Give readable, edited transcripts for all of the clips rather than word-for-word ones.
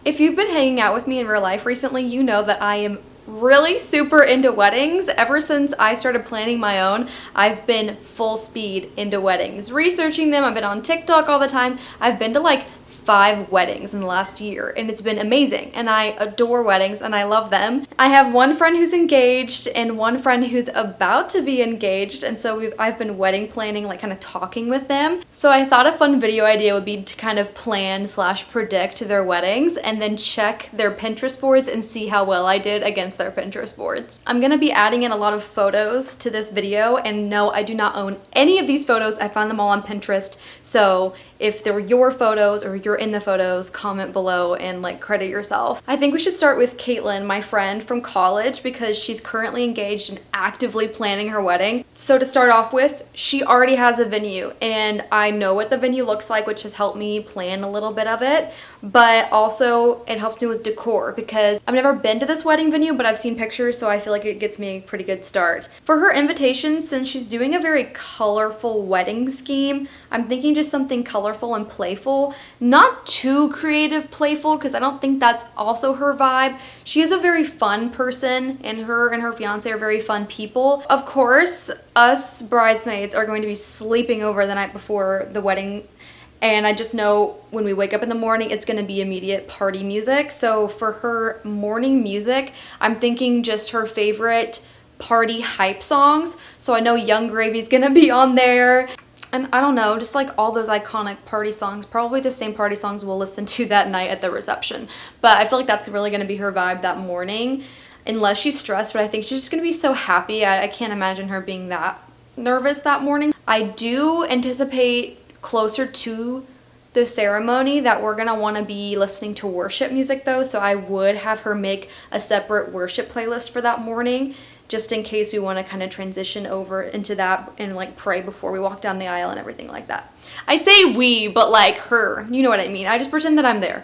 If you've been hanging out with me in real life recently, you know that I am really super into weddings. Ever since I started planning my own, I've been full speed into weddings, researching them. I've been on TikTok all the time. I've been to like 5 weddings in the last year, and it's been amazing, and I adore weddings and I love them. I have one friend who's engaged and one friend who's about to be engaged, and so I've been wedding planning, like kind of talking with them. So I thought a fun video idea would be to kind of plan slash predict their weddings and then check their Pinterest boards and see how well I did against their Pinterest boards. I'm gonna be adding in a lot of photos to this video, and no, I do not own any of these photos. I found them all on Pinterest, so if they're your photos or you're in the photos, comment below and like credit yourself. I think we should start with Caitlyn, my friend from college, because she's currently engaged and actively planning her wedding. So to start off with, she already has a venue, and I know what the venue looks like, which has helped me plan a little bit of it, but also it helps me with decor because I've never been to this wedding venue, but I've seen pictures, so I feel like it gets me a pretty good start. For her invitations, since she's doing a very colorful wedding scheme, I'm thinking just something colorful and playful, not too creative playful, because I don't think that's also her vibe. She is a very fun person, and her fiance are very fun people. Of course, us bridesmaids are going to be sleeping over the night before the wedding, and I just know when we wake up in the morning, it's gonna be immediate party music. So for her morning music, I'm thinking just her favorite party hype songs. So I know Young Gravy's gonna be on there. And I don't know, just like all those iconic party songs, probably the same party songs we'll listen to that night at the reception. But I feel like that's really gonna be her vibe that morning, unless she's stressed, but I think she's just gonna be so happy. I can't imagine her being that nervous that morning. I do anticipate closer to the ceremony that we're gonna want to be listening to worship music though, so I would have her make a separate worship playlist for that morning, just in case we want to kind of transition over into that and like pray before we walk down the aisle and everything like that. I say we, but like her, you know what I mean. I just pretend that I'm there.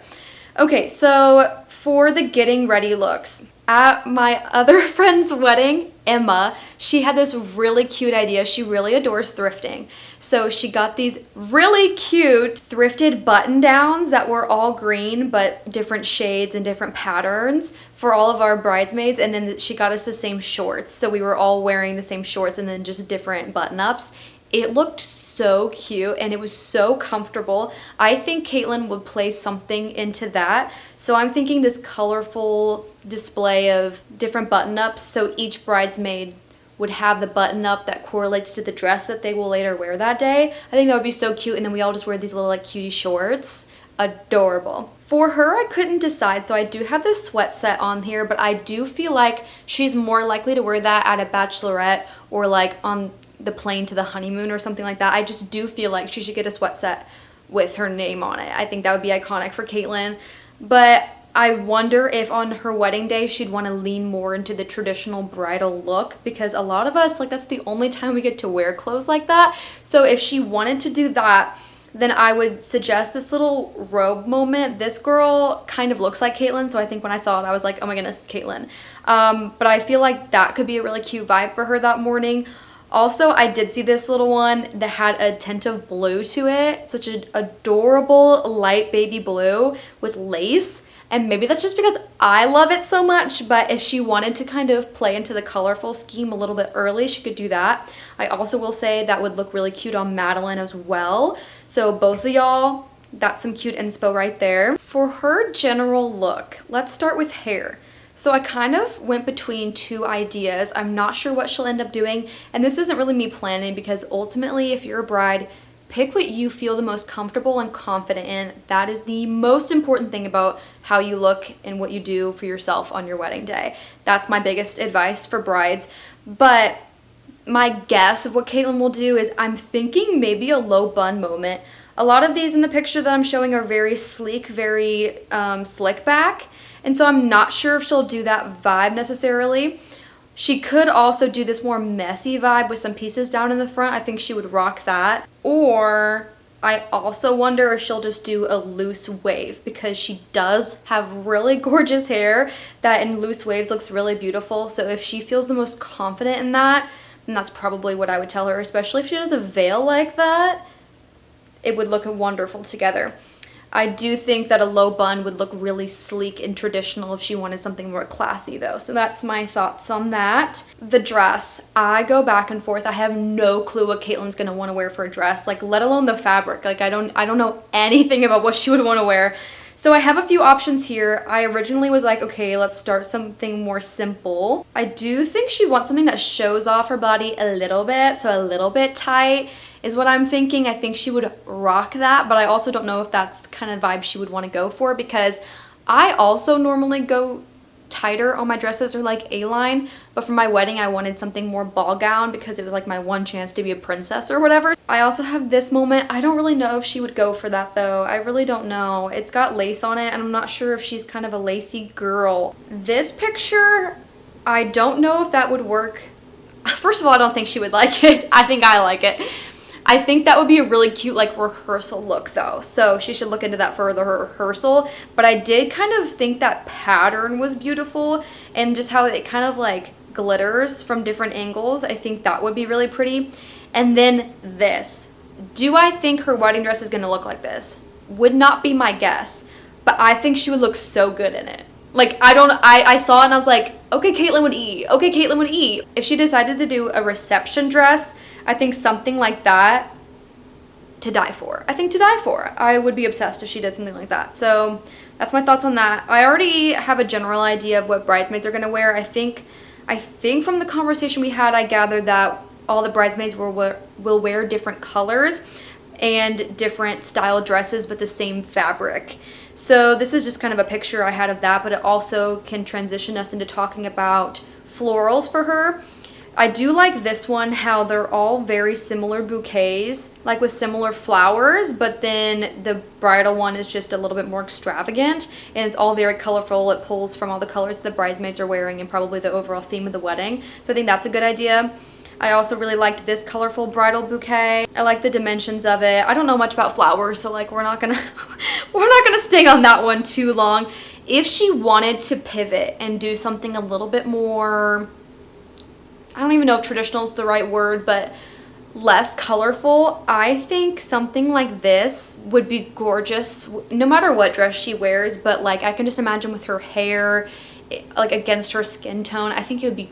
Okay, so for the getting ready looks, at my other friend's wedding, Emma, she had this really cute idea. She really adores thrifting. So she got these really cute thrifted button downs that were all green but different shades and different patterns for all of our bridesmaids, and then she got us the same shorts. So we were all wearing the same shorts and then just different button ups. It looked so cute and it was so comfortable. I think Caitlyn would play something into that. So I'm thinking this colorful display of different button-ups, so each bridesmaid would have the button-up that correlates to the dress that they will later wear that day. I think that would be so cute, and then we all just wear these little like cutie shorts. Adorable. For her, I couldn't decide, so I do have this sweat set on here, but I do feel like she's more likely to wear that at a bachelorette or like on the plane to the honeymoon or something like that. I just do feel like she should get a sweat set with her name on it. I think that would be iconic for Caitlyn. But I wonder if on her wedding day she'd want to lean more into the traditional bridal look, because a lot of us, like, that's the only time we get to wear clothes like that. So if she wanted to do that, then I would suggest this little robe moment. This girl kind of looks like Caitlyn, so I think when I saw it, I was like, oh my goodness, Caitlyn. But I feel like that could be a really cute vibe for her that morning. Also, I did see this little one that had a tint of blue to it. Such an adorable light baby blue with lace. And maybe that's just because I love it so much, but if she wanted to kind of play into the colorful scheme a little bit early, she could do that. I also will say that would look really cute on Meline as well. So both of y'all, that's some cute inspo right there. For her general look, let's start with hair. So I kind of went between 2 ideas. I'm not sure what she'll end up doing, and this isn't really me planning, because ultimately if you're a bride, pick what you feel the most comfortable and confident in. That is the most important thing about how you look and what you do for yourself on your wedding day. That's my biggest advice for brides. But my guess of what Caitlyn will do is I'm thinking maybe a low bun moment. A lot of these in the picture that I'm showing are very sleek, very slick back. And so I'm not sure if she'll do that vibe necessarily. She could also do this more messy vibe with some pieces down in the front. I think she would rock that. Or I also wonder if she'll just do a loose wave, because she does have really gorgeous hair that in loose waves looks really beautiful. So if she feels the most confident in that, then that's probably what I would tell her, especially if she does a veil like that. It would look wonderful together. I do think that a low bun would look really sleek and traditional if she wanted something more classy though. So that's my thoughts on that. The dress, I go back and forth. I have no clue what Caitlyn's gonna want to wear for a dress, like let alone the fabric. Like I don't know anything about what she would want to wear. So I have a few options here. I originally was like, okay, let's start something more simple. I do think she wants something that shows off her body a little bit, so a little bit tight is what I'm thinking. I think she would rock that, but I also don't know if that's the kind of vibe she would want to go for, because I also normally go tighter on my dresses or like A-line, but for my wedding I wanted something more ball gown because it was like my one chance to be a princess or whatever. I also have this moment. I don't really know if she would go for that though. I really don't know. It's got lace on it and I'm not sure if she's kind of a lacy girl. This picture, I don't know if that would work. First of all, I don't think she would like it. I think I like it. I think that would be a really cute like rehearsal look though, so she should look into that for the rehearsal. But I did kind of think that pattern was beautiful, and just how it kind of like glitters from different angles. I think that would be really pretty. And then this, do I think her wedding dress is going to look like this? Would not be my guess, but I think she would look so good in it. Like I saw it and I was like, okay, Caitlyn would eat. Okay, Caitlyn would eat. If she decided to do a reception dress, I think something like that, to die for. I think to die for. I would be obsessed if she did something like that. So that's my thoughts on that. I already have a general idea of what bridesmaids are going to wear. I think from the conversation we had, I gathered that all the bridesmaids will wear different colors and different style dresses, but the same fabric. So this is just kind of a picture I had of that, but it also can transition us into talking about florals for her. I do like this one, how they're all very similar bouquets, like with similar flowers, but then the bridal one is just a little bit more extravagant, and it's all very colorful. It pulls from all the colors that the bridesmaids are wearing and probably the overall theme of the wedding. So I think that's a good idea. I also really liked this colorful bridal bouquet. I like the dimensions of it. I don't know much about flowers, so like we're not gonna stay on that one too long. If she wanted to pivot and do something a little bit more, I don't even know if traditional is the right word, but less colorful, I think something like this would be gorgeous no matter what dress she wears. But like I can just imagine with her hair like against her skin tone, I think it would be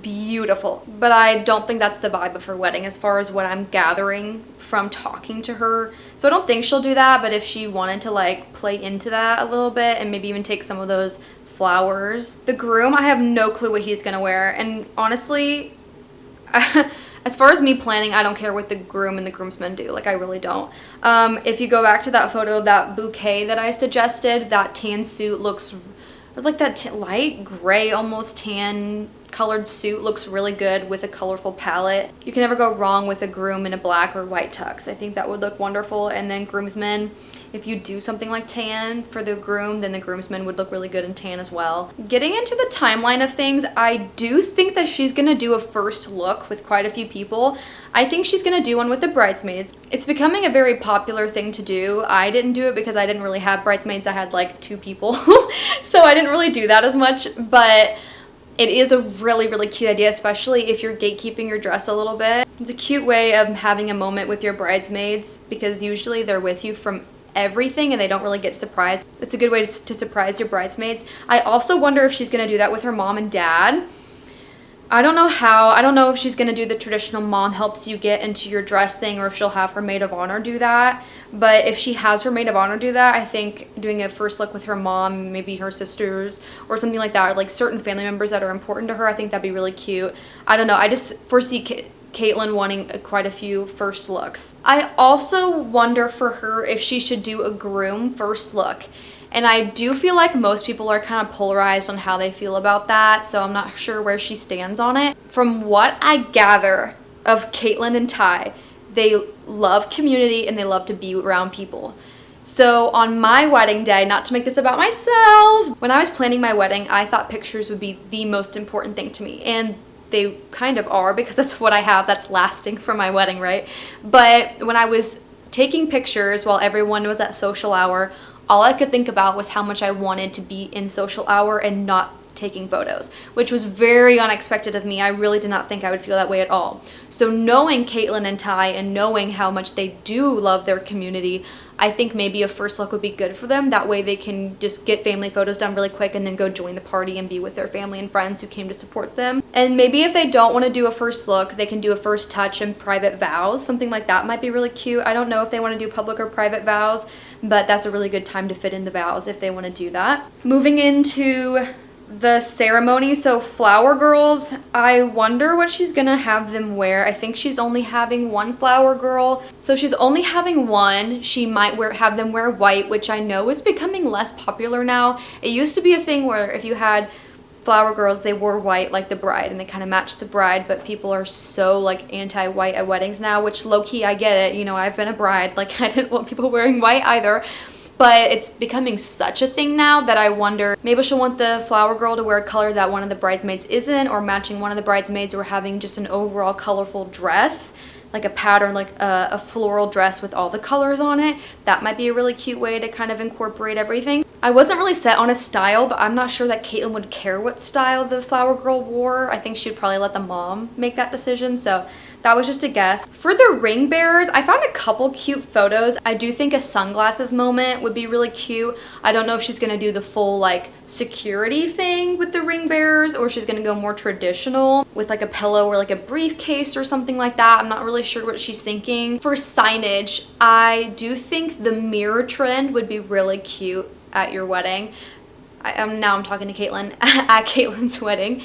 beautiful. But I don't think that's the vibe of her wedding as far as what I'm gathering from talking to her. So I don't think she'll do that, but if she wanted to like play into that a little bit and maybe even take some of those flowers. The groom, I have no clue what he's gonna wear, and honestly as far as me planning, I don't care what the groom and the groomsmen do. Like I really don't. If you go back to that photo of that bouquet that I suggested, that tan suit looks like that light gray, almost tan colored suit looks really good with a colorful palette. You can never go wrong with a groom in a black or white tux. I think that would look wonderful. And then groomsmen, if you do something like tan for the groom, then the groomsmen would look really good in tan as well. Getting into the timeline of things, I do think that she's gonna do a first look with quite a few people. I think she's gonna do one with the bridesmaids. It's becoming a very popular thing to do. I didn't do it because I didn't really have bridesmaids. I had like 2 people, so I didn't really do that as much, but it is a really, really cute idea, especially if you're gatekeeping your dress a little bit. It's a cute way of having a moment with your bridesmaids because usually they're with you from everything and they don't really get surprised. It's a good way to surprise your bridesmaids. I also wonder if she's gonna do that with her mom and dad. I don't know how. I don't know if she's gonna do the traditional mom helps you get into your dress thing or if she'll have her maid of honor do that. But if she has her maid of honor do that, I think doing a first look with her mom, maybe her sisters or something like that, or like certain family members that are important to her, I think that'd be really cute. I don't know. I just foresee Caitlyn wanting quite a few first looks. I also wonder for her if she should do a groom first look. And I do feel like most people are kind of polarized on how they feel about that, so I'm not sure where she stands on it. From what I gather of Caitlyn and Ty, they love community and they love to be around people. So on my wedding day, not to make this about myself, when I was planning my wedding, I thought pictures would be the most important thing to me. And they kind of are because that's what I have that's lasting from my wedding, right? But when I was taking pictures while everyone was at social hour, all I could think about was how much I wanted to be in social hour and not taking photos, which was very unexpected of me. I really did not think I would feel that way at all. So knowing Caitlyn and Ty and knowing how much they do love their community, I think maybe a first look would be good for them. That way they can just get family photos done really quick and then go join the party and be with their family and friends who came to support them. And maybe if they don't want to do a first look, they can do a first touch and private vows. Something like that might be really cute. I don't know if they want to do public or private vows, but that's a really good time to fit in the vows if they want to do that. Moving into the ceremony, so flower girls, I wonder what she's gonna have them wear. I think she's only having one flower girl, so she's only having one. She might have them wear white, which I know is becoming less popular now. It used to be a thing where if you had flower girls, they wore white like the bride and they kind of matched the bride, but people are so like anti-white at weddings now, which low-key I get it. You know, I've been a bride, like I didn't want people wearing white either. But it's becoming such a thing now that I wonder, maybe she'll want the flower girl to wear a color that one of the bridesmaids isn't, or matching one of the bridesmaids, or having just an overall colorful dress, like a pattern, like a floral dress with all the colors on it. That might be a really cute way to kind of incorporate everything. I wasn't really set on a style, but I'm not sure that Caitlyn would care what style the flower girl wore. I think she'd probably let the mom make that decision, so that was just a guess. For the ring bearers, I found a couple cute photos. I do think a sunglasses moment would be really cute. I don't know if she's gonna do the full like security thing with the ring bearers, or she's gonna go more traditional with like a pillow or like a briefcase or something like that. I'm not really sure what she's thinking. For signage, I do think the mirror trend would be really cute at your wedding. Now I'm talking to Caitlyn at Caitlyn's wedding.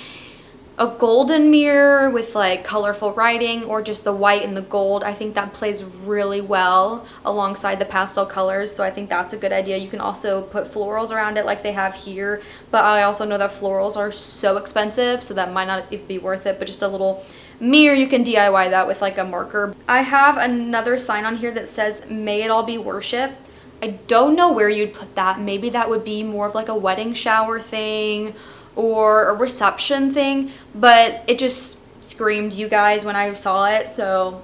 A golden mirror with like colorful writing, or just the white and the gold. I think that plays really well alongside the pastel colors, so I think that's a good idea. You can also put florals around it like they have here, but I also know that florals are so expensive, so that might not even be worth it. But just a little mirror, you can DIY that with like a marker. I have another sign on here that says, "May it all be worship." I don't know where you'd put that. Maybe that would be more of like a wedding shower thing or a reception thing, but it just screamed you guys when I saw it, so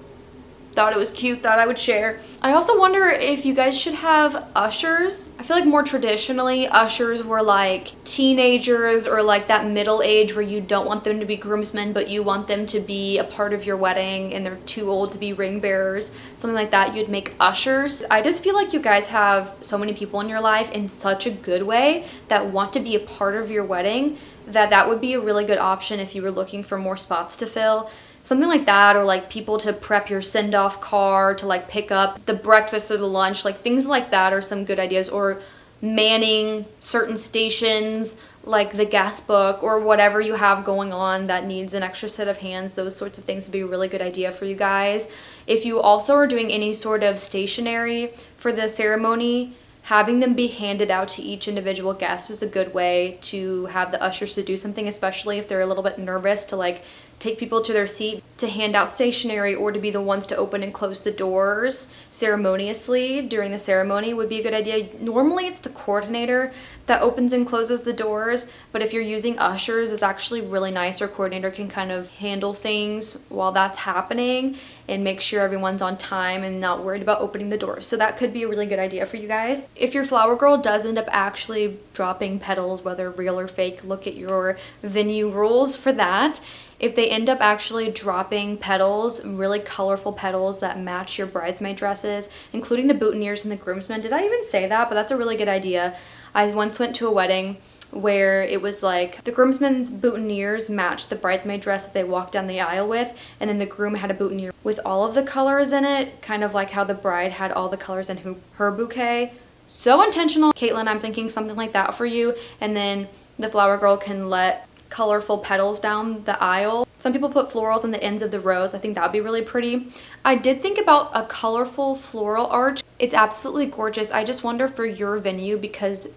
thought it was cute, thought I would share. I also wonder if you guys should have ushers. I feel like more traditionally ushers were like teenagers, or like that middle age where you don't want them to be groomsmen but you want them to be a part of your wedding and they're too old to be ring bearers, something like that. You'd make ushers. I just feel like you guys have so many people in your life in such a good way that want to be a part of your wedding, that would be a really good option if you were looking for more spots to fill. Something like that, or like people to prep your send-off car, to like pick up the breakfast or the lunch, like things like that are some good ideas. Or manning certain stations like the guest book, or whatever you have going on that needs an extra set of hands. Those sorts of things would be a really good idea for you guys. If you also are doing any sort of stationery for the ceremony, having them be handed out to each individual guest is a good way to have the ushers to do something, especially if they're a little bit nervous to like take people to their seat, to hand out stationery, or to be the ones to open and close the doors ceremoniously during the ceremony would be a good idea. Normally it's the coordinator that opens and closes the doors, but if you're using ushers, it's actually really nice. Our coordinator can kind of handle things while that's happening and make sure everyone's on time and not worried about opening the doors. So that could be a really good idea for you guys. If your flower girl does end up actually dropping petals, whether real or fake, look at your venue rules for that. If they end up actually dropping petals, really colorful petals that match your bridesmaid dresses, including the boutonnieres and the groomsmen. Did I even say that? But that's a really good idea. I once went to a wedding where it was like the groomsmen's boutonnieres matched the bridesmaid dress that they walked down the aisle with, and then the groom had a boutonniere with all of the colors in it, kind of like how the bride had all the colors in her bouquet. So intentional. Caitlyn, I'm thinking something like that for you, and then the flower girl can let colorful petals down the aisle. Some people put florals on the ends of the rows. I think that would be really pretty. I did think about a colorful floral arch. It's absolutely gorgeous. I just wonder for your venue, because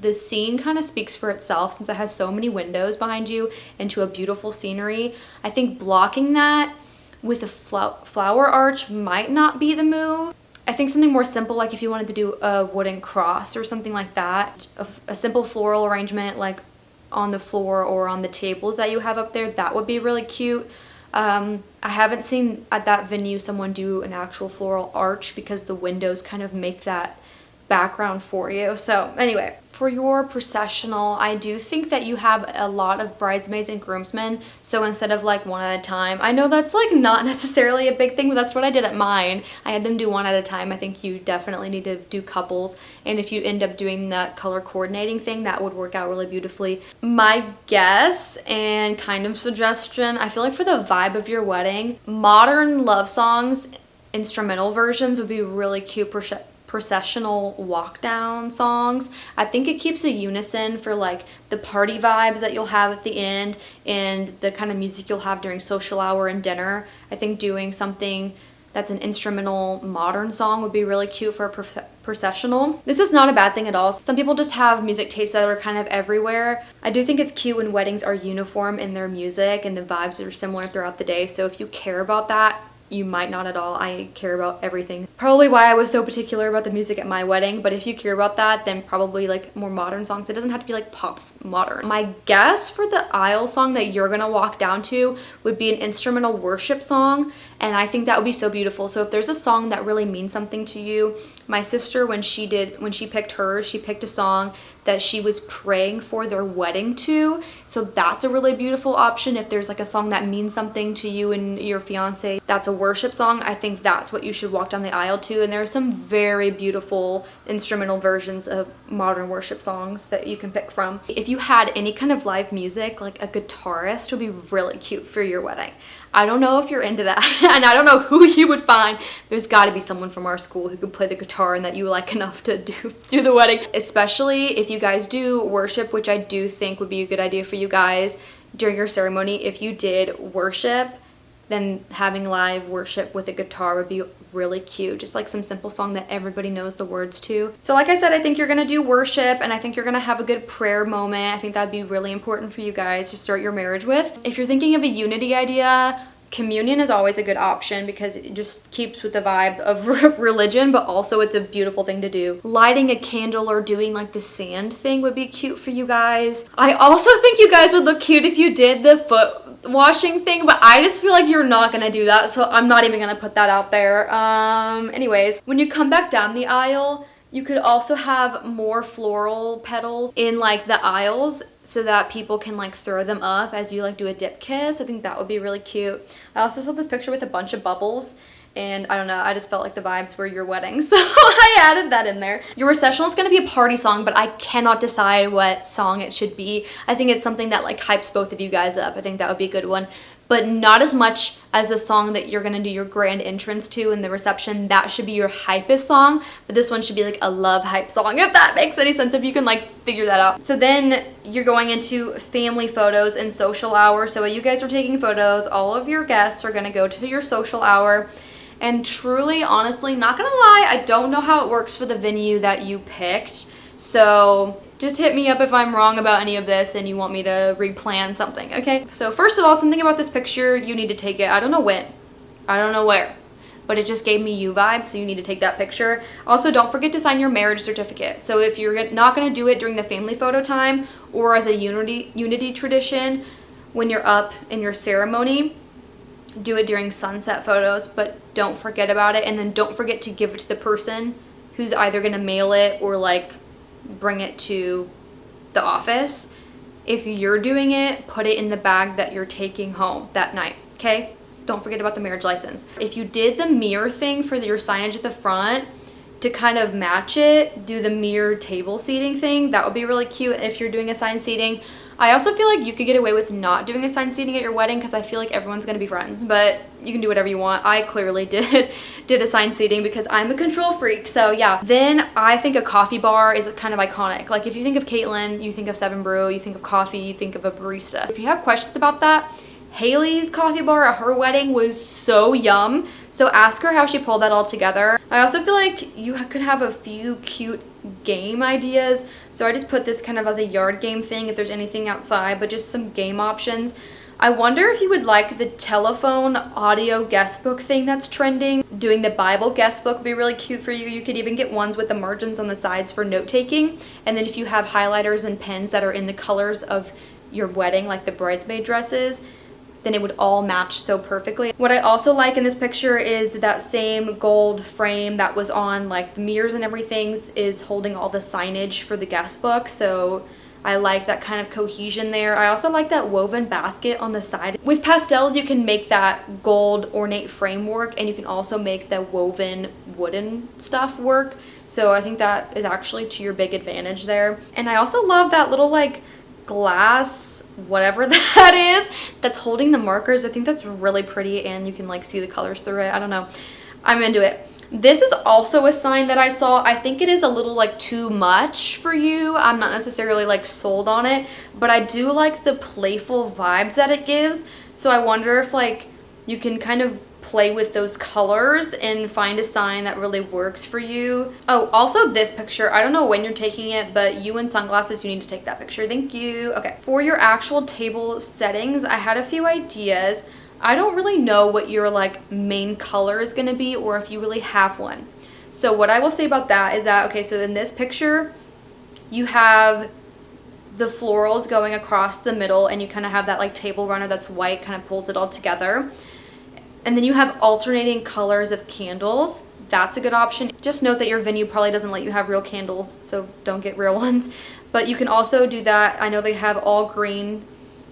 the scene kind of speaks for itself since it has so many windows behind you into a beautiful scenery. I think blocking that with a flower arch might not be the move. I think something more simple, like if you wanted to do a wooden cross or something like that, a simple floral arrangement like on the floor or on the tables that you have up there, that would be really cute. I haven't seen at that venue someone do an actual floral arch because the windows kind of make that background for you. So anyway, for your processional, I do think that you have a lot of bridesmaids and groomsmen, so instead of like one at a time, I know that's like not necessarily a big thing, but that's what I did at mine. I had them do one at a time. I think you definitely need to do couples, and if you end up doing that color coordinating thing, that would work out really beautifully. My guess and kind of suggestion, I feel like for the vibe of your wedding, modern love songs, instrumental versions would be really cute processional walk down songs. I think it keeps a unison for like the party vibes that you'll have at the end and the kind of music you'll have during social hour and dinner. I think doing something that's an instrumental modern song would be really cute for a processional. This is not a bad thing at all. Some people just have music tastes that are kind of everywhere. I do think it's cute when weddings are uniform in their music and the vibes are similar throughout the day. So if you care about that, you might not at all. I care about everything. Probably why I was so particular about the music at my wedding, but if you care about that, then probably like more modern songs. It doesn't have to be like pop's modern. My guess for the aisle song that you're gonna walk down to would be an instrumental worship song, and I think that would be so beautiful. So if there's a song that really means something to you, my sister, when she picked hers, she picked a song that she was praying for their wedding to. So that's a really beautiful option. If there's like a song that means something to you and your fiance, that's a worship song. I think that's what you should walk down the aisle to. And there are some very beautiful instrumental versions of modern worship songs that you can pick from. If you had any kind of live music, like a guitarist would be really cute for your wedding. I don't know if you're into that, and I don't know who you would find. There's got to be someone from our school who could play the guitar and that you like enough to do the wedding. Especially if you guys do worship, which I do think would be a good idea for you guys during your ceremony. If you did worship, then having live worship with a guitar would be really cute. Just like some simple song that everybody knows the words to. So like I said, I think you're gonna do worship, and I think you're gonna have a good prayer moment. I think that'd be really important for you guys to start your marriage with. If you're thinking of a unity idea, communion is always a good option because it just keeps with the vibe of religion, but also it's a beautiful thing to do. Lighting a candle or doing like the sand thing would be cute for you guys. I also think you guys would look cute if you did the foot washing thing, but I just feel like you're not gonna do that, so I'm not even gonna put that out there. Anyways, when you come back down the aisle, you could also have more floral petals in like the aisles so that people can like throw them up as you like do a dip kiss. I think that would be really cute. I also saw this picture with a bunch of bubbles, and I don't know, I just felt like the vibes were your wedding, so I added that in there. Your recessional is going to be a party song, but I cannot decide what song it should be. I think it's something that like hypes both of you guys up. I think that would be a good one, but not as much as the song that you're going to do your grand entrance to in the reception. That should be your hypest song, but this one should be like a love hype song, if that makes any sense, if you can like figure that out. So then you're going into family photos and social hour. So while you guys are taking photos, all of your guests are going to go to your social hour. And truly, honestly, not gonna lie, I don't know how it works for the venue that you picked. So just hit me up if I'm wrong about any of this and you want me to replan something, okay? So first of all, something about this picture, you need to take it. I don't know when, I don't know where, but it just gave me you vibes, so you need to take that picture. Also, don't forget to sign your marriage certificate. So if you're not gonna do it during the family photo time or as a unity tradition, when you're up in your ceremony, do it during sunset photos, but don't forget about it, and then don't forget to give it to the person who's either gonna mail it or like bring it to the office. If you're doing it, put it in the bag that you're taking home that night, okay? Don't forget about the marriage license. If you did the mirror thing for your signage at the front, to kind of match it, do the mirror table seating thing. That would be really cute if you're doing assigned seating. I also feel like you could get away with not doing assigned seating at your wedding because I feel like everyone's gonna be friends, but you can do whatever you want. I clearly did assigned seating because I'm a control freak, so yeah. Then I think a coffee bar is kind of iconic. Like if you think of Caitlyn, you think of Seven Brew, you think of coffee, you think of a barista. If you have questions about that, Haley's coffee bar at her wedding was so yum, so ask her how she pulled that all together. I also feel like you could have a few cute game ideas, so I just put this kind of as a yard game thing if there's anything outside, but just some game options. I wonder if you would like the telephone audio guest book thing that's trending. Doing the Bible guest book would be really cute for you. You could even get ones with the margins on the sides for note taking, and then if you have highlighters and pens that are in the colors of your wedding, like the bridesmaid dresses, then it would all match so perfectly. What I also like in this picture is that same gold frame that was on like the mirrors and everything is holding all the signage for the guest book. So I like that kind of cohesion there. I also like that woven basket on the side. With pastels, you can make that gold ornate framework, and you can also make the woven wooden stuff work. So I think that is actually to your big advantage there. And I also love that little like glass, whatever that is, that's holding the markers. I think that's really pretty, and you can like see the colors through it. I don't know. I'm into it. This is also a sign that I saw. I think it is a little like too much for you. I'm not necessarily like sold on it, but I do like the playful vibes that it gives. So I wonder if like you can kind of play with those colors and find a sign that really works for you. Oh, also this picture, I don't know when you're taking it, but you in sunglasses, you need to take that picture. Thank you. Okay, for your actual table settings, I had a few ideas. I don't really know what your like main color is gonna be, or if you really have one. So what I will say about that is that, okay, so in this picture, you have the florals going across the middle, and you kind of have that like table runner that's white, kind of pulls it all together. And then you have alternating colors of candles. That's a good option. Just note that your venue probably doesn't let you have real candles, so don't get real ones. But you can also do that. I know they have all green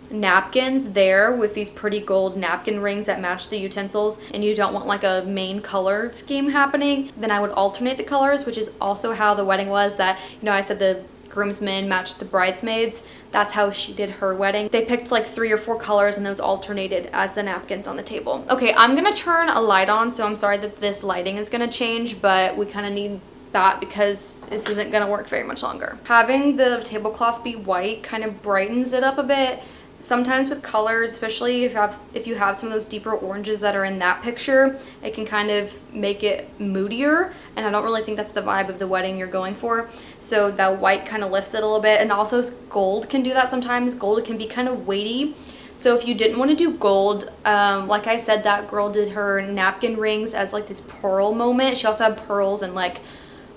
napkins there with these pretty gold napkin rings that match the utensils, and you don't want like a main color scheme happening, then I would alternate the colors, which is also how the wedding was. That, you know, I said the groomsmen matched the bridesmaids. That's how she did her wedding. They picked like 3 or 4 colors, and those alternated as the napkins on the table. Okay, I'm gonna turn a light on, so I'm sorry that this lighting is gonna change, but we kind of need that because this isn't gonna work very much longer. Having the tablecloth be white kind of brightens it up a bit. Sometimes with colors, especially if you have some of those deeper oranges that are in that picture, it can kind of make it moodier, and I don't really think that's the vibe of the wedding you're going for. So that white kind of lifts it a little bit, and also gold can do that sometimes. Gold can be kind of weighty. So if you didn't want to do gold, like I said, that girl did her napkin rings as like this pearl moment. She also had pearls and like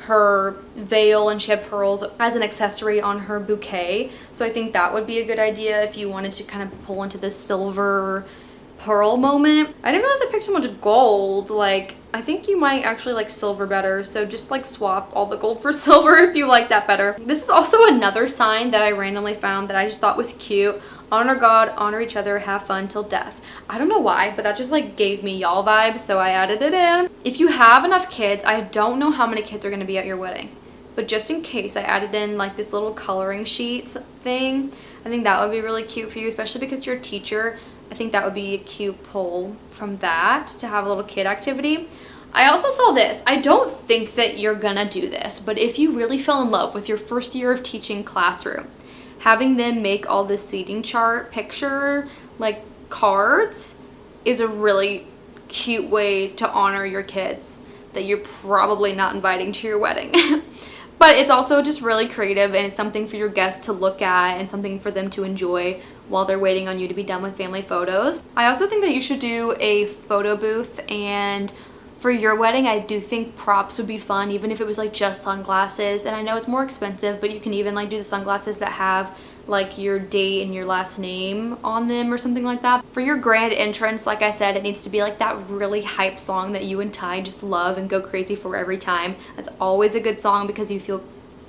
her veil, and she had pearls as an accessory on her bouquet. So I think that would be a good idea if you wanted to kind of pull into this silver pearl moment. I didn't realize I picked so much gold. Like, I think you might actually like silver better, so just like swap all the gold for silver if you like that better. This is also another sign that I randomly found that I just thought was cute. Honor God, honor each other, have fun till death. I don't know why, but that just like gave me y'all vibes, so I added it in. If you have enough kids, I don't know how many kids are gonna be at your wedding, but just in case, I added in like this little coloring sheets thing. I think that would be really cute for you, especially because you're a teacher. I think that would be a cute pull from that to have a little kid activity. I also saw this. I don't think that you're gonna do this, but if you really fell in love with your first year of teaching classroom, having them make all the seating chart picture like cards is a really cute way to honor your kids that you're probably not inviting to your wedding. But it's also just really creative, and it's something for your guests to look at and something for them to enjoy while they're waiting on you to be done with family photos. I also think that you should do a photo booth, and for your wedding, I do think props would be fun, even if it was like just sunglasses. And I know it's more expensive, but you can even like do the sunglasses that have like your date and your last name on them or something like that. For your grand entrance, like I said, it needs to be like that really hype song that you and Ty just love and go crazy for every time. That's always a good song because you feel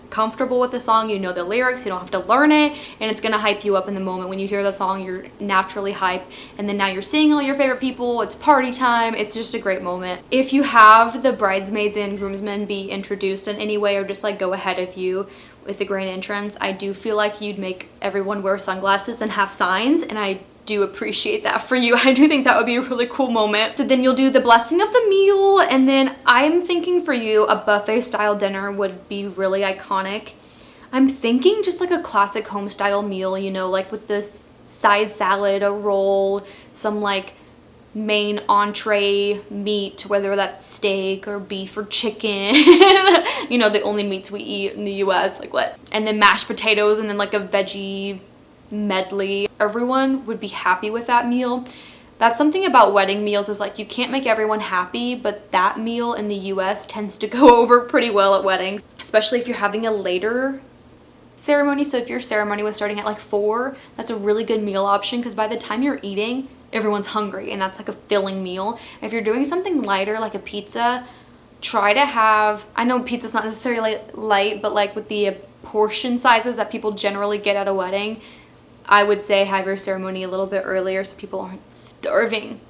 comfortable with the song, you know the lyrics, you don't have to learn it, and it's gonna hype you up in the moment. When you hear the song, you're naturally hyped, and then now you're seeing all your favorite people, it's party time, it's just a great moment. If you have the bridesmaids and groomsmen be introduced in any way or just like go ahead of you with the grand entrance, I do feel like you'd make everyone wear sunglasses and have signs, and I do appreciate that for you. I do think that would be a really cool moment. So then you'll do the blessing of the meal, and then I'm thinking for you a buffet style dinner would be really iconic. I'm thinking just like a classic home style meal, you know, like with this side salad, a roll, some like main entree meat, whether that's steak or beef or chicken. You know, the only meats we eat in the US, like what? And then mashed potatoes, and then like a veggie medley. Everyone would be happy with that meal. That's something about wedding meals, is like you can't make everyone happy, but that meal in the US tends to go over pretty well at weddings, especially if you're having a later ceremony. So if your ceremony was starting at like 4, that's a really good meal option, because by the time you're eating, everyone's hungry and that's like a filling meal. If you're doing something lighter like a pizza, try to have, I know pizza's not necessarily light, but like with the portion sizes that people generally get at a wedding, I would say have your ceremony a little bit earlier so people aren't starving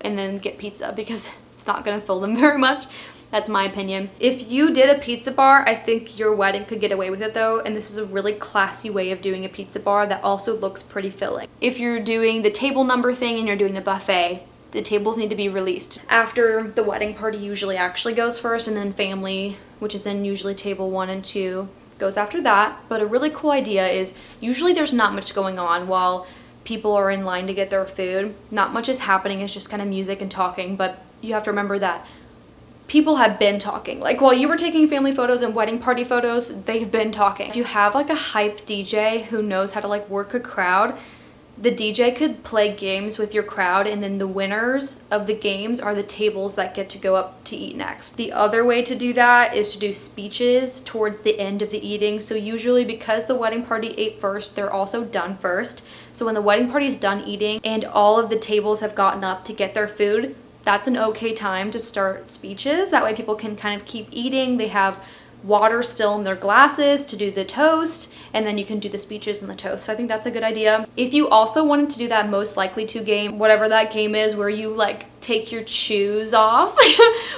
and then get pizza, because it's not gonna fill them very much. That's my opinion. If you did a pizza bar, I think your wedding could get away with it though, and this is a really classy way of doing a pizza bar that also looks pretty filling. If you're doing the table number thing and you're doing the buffet, the tables need to be released after the wedding party usually actually goes first, and then family, which is in usually table 1 and 2, goes after that. But a really cool idea is usually there's not much going on while people are in line to get their food. Not much is happening, it's just kind of music and talking, but you have to remember that people have been talking. Like while you were taking family photos and wedding party photos, they've been talking. If you have like a hype DJ who knows how to like work a crowd, the DJ could play games with your crowd, and then the winners of the games are the tables that get to go up to eat next. The other way to do that is to do speeches towards the end of the eating. So usually, because the wedding party ate first, they're also done first. So when the wedding party's done eating and all of the tables have gotten up to get their food, that's an okay time to start speeches. That way people can kind of keep eating. They have water still in their glasses to do the toast, and then you can do the speeches and the toast. So I think that's a good idea. If you also wanted to do that most likely to game, whatever that game is where you like take your shoes off,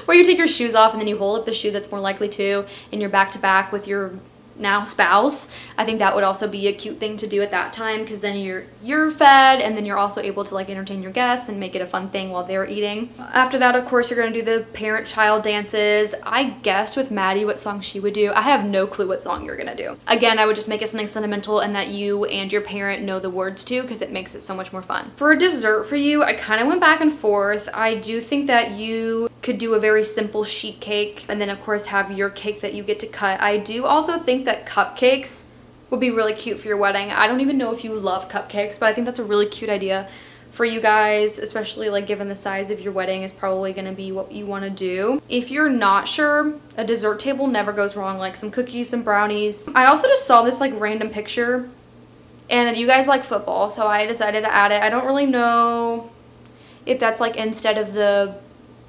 where you take your shoes off and then you hold up the shoe that's more likely to, and you're back to back with your now spouse, I think that would also be a cute thing to do at that time, because then you're fed and then you're also able to like entertain your guests and make it a fun thing while they're eating. After that, of course, you're going to do the parent-child dances. I guessed with Maddie what song she would do. I have no clue what song you're going to do. Again, I would just make it something sentimental and that you and your parent know the words to, because it makes it so much more fun. For a dessert for you, I kind of went back and forth. I do think that you could do a very simple sheet cake and then of course have your cake that you get to cut. I do also think that cupcakes would be really cute for your wedding. I don't even know if you love cupcakes, but I think that's a really cute idea for you guys, especially like given the size of your wedding is probably going to be what you want to do. If you're not sure, a dessert table never goes wrong, like some cookies, some brownies. I also just saw this like random picture, and you guys like football, so I decided to add it. I don't really know if that's like instead of the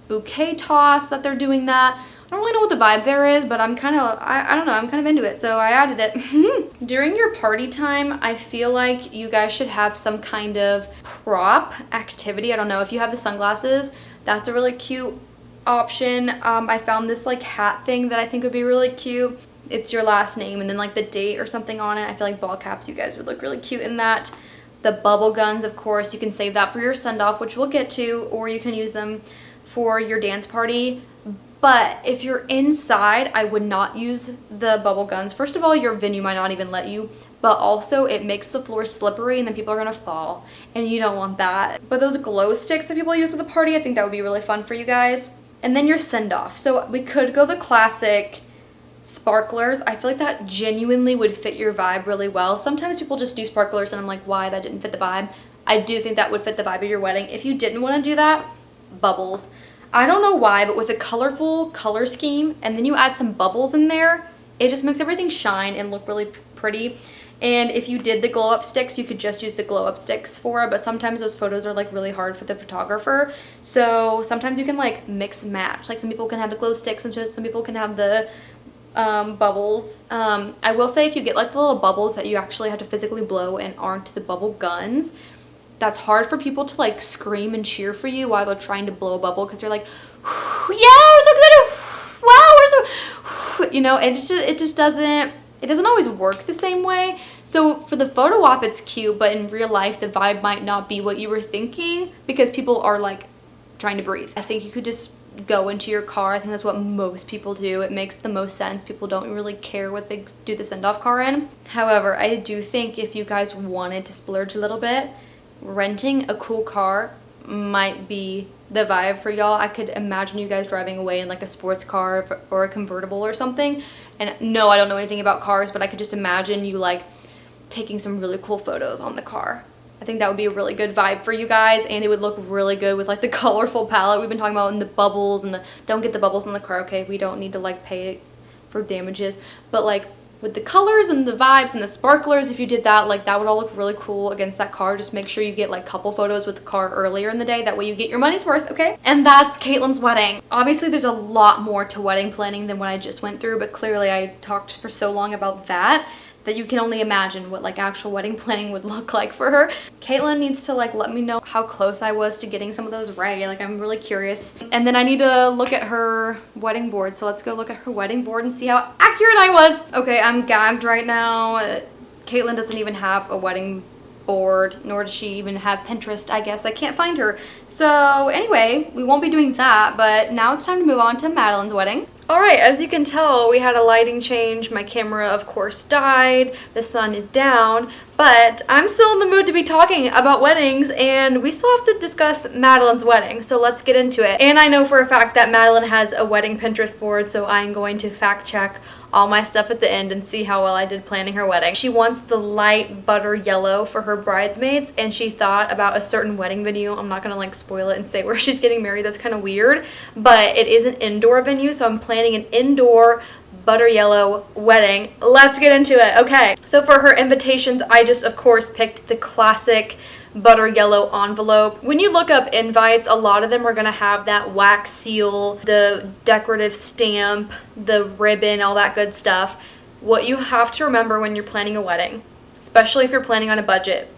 bouquet toss that they're doing that. I don't really know what the vibe there is, but I'm kind of, I don't know, I'm kind of into it, so I added it. During your party time, I feel like you guys should have some kind of prop activity. I don't know, if you have the sunglasses, that's a really cute option. I found this like hat thing that I think would be really cute. It's your last name and then like the date or something on it. I feel like ball caps, you guys would look really cute in that. The bubble guns, of course, you can save that for your send-off, which we'll get to, or you can use them for your dance party. But if you're inside, I would not use the bubble guns. First of all, your venue might not even let you, but also it makes the floor slippery and then people are gonna fall, and you don't want that. But those glow sticks that people use at the party, I think that would be really fun for you guys. And then your send-off. So we could go the classic sparklers. I feel like that genuinely would fit your vibe really well. Sometimes people just do sparklers and I'm like, why? That didn't fit the vibe. I do think that would fit the vibe of your wedding. If you didn't want to do that, bubbles. I don't know why, but with a colorful color scheme and then you add some bubbles in there, it just makes everything shine and look really pretty. And if you did the glow up sticks, you could just use the glow up sticks for it, but sometimes those photos are like really hard for the photographer. So sometimes you can like mix and match. Like some people can have the glow sticks and some people can have the bubbles. I will say if you get like the little bubbles that you actually have to physically blow and aren't the bubble guns, that's hard for people to like scream and cheer for you while they're trying to blow a bubble, because they're like, yeah, we're so excited, wow, we're so, you know, it just doesn't always work the same way. So for the photo op it's cute, but in real life the vibe might not be what you were thinking because people are like trying to breathe. I think you could just go into your car. I think that's what most people do. It makes the most sense. People don't really care what they do the send-off car in. However, I do think if you guys wanted to splurge a little bit, renting a cool car might be the vibe for y'all. I could imagine you guys driving away in like a sports car or a convertible or something. And no, I don't know anything about cars, but I could just imagine you like taking some really cool photos on the car. I think that would be a really good vibe for you guys, and it would look really good with like the colorful palette we've been talking about and the bubbles and the, don't get the bubbles in the car, okay? We don't need to like pay for damages, but like with the colors and the vibes and the sparklers. If you did that, like that would all look really cool against that car. Just make sure you get like a couple photos with the car earlier in the day. That way you get your money's worth, okay? And that's Caitlyn's wedding. Obviously there's a lot more to wedding planning than what I just went through, but clearly I talked for so long about that you can only imagine what like actual wedding planning would look like for her. Caitlyn needs to like let me know how close I was to getting some of those right. Like I'm really curious. And then I need to look at her wedding board. So let's go look at her wedding board and see how accurate I was. Okay, I'm gagged right now. Caitlyn doesn't even have a wedding board, nor does she even have Pinterest, I guess. I can't find her. So anyway, we won't be doing that, but now it's time to move on to Madeline's wedding. Alright, as you can tell, we had a lighting change. My camera, of course, died. The sun is down. But I'm still in the mood to be talking about weddings, and we still have to discuss Madeline's wedding. So let's get into it. And I know for a fact that Meline has a wedding Pinterest board, so I'm going to fact check all my stuff at the end and see how well I did planning her wedding. She wants the light butter yellow for her bridesmaids, and she thought about a certain wedding venue. I'm not gonna like spoil it and say where she's getting married. That's kind of weird, but it is an indoor venue, so I'm planning an indoor butter yellow wedding. Let's get into it. Okay, so for her invitations, I just of course picked the classic butter yellow envelope. When you look up invites, a lot of them are gonna have that wax seal, the decorative stamp, the ribbon, all that good stuff. What you have to remember when you're planning a wedding, especially if you're planning on a budget,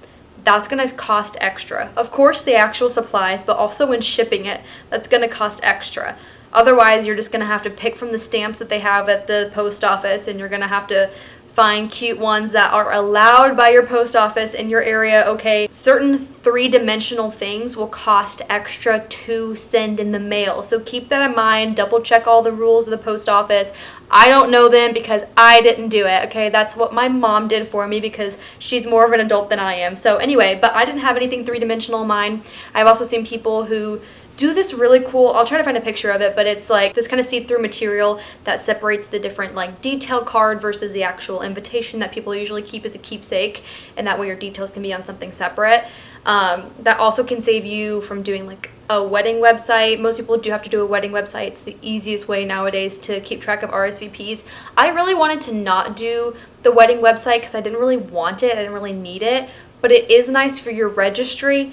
that's gonna cost extra. Of course the actual supplies, but also when shipping it, that's gonna cost extra. Otherwise, you're just gonna have to pick from the stamps that they have at the post office, and you're gonna have to find cute ones that are allowed by your post office in your area, okay? Certain three-dimensional things will cost extra to send in the mail. So keep that in mind. Double check all the rules of the post office. I don't know them because I didn't do it, okay? That's what my mom did for me because she's more of an adult than I am. So anyway, but I didn't have anything three-dimensional in mind. I've also seen people who do this really cool, I'll try to find a picture of it, but it's like this kind of see-through material that separates the different like detail card versus the actual invitation that people usually keep as a keepsake, and that way your details can be on something separate. That also can save you from doing like a wedding website. Most people do have to do a wedding website. It's the easiest way nowadays to keep track of RSVPs. I really wanted to not do the wedding website because I didn't really want it, I didn't really need it, but it is nice for your registry.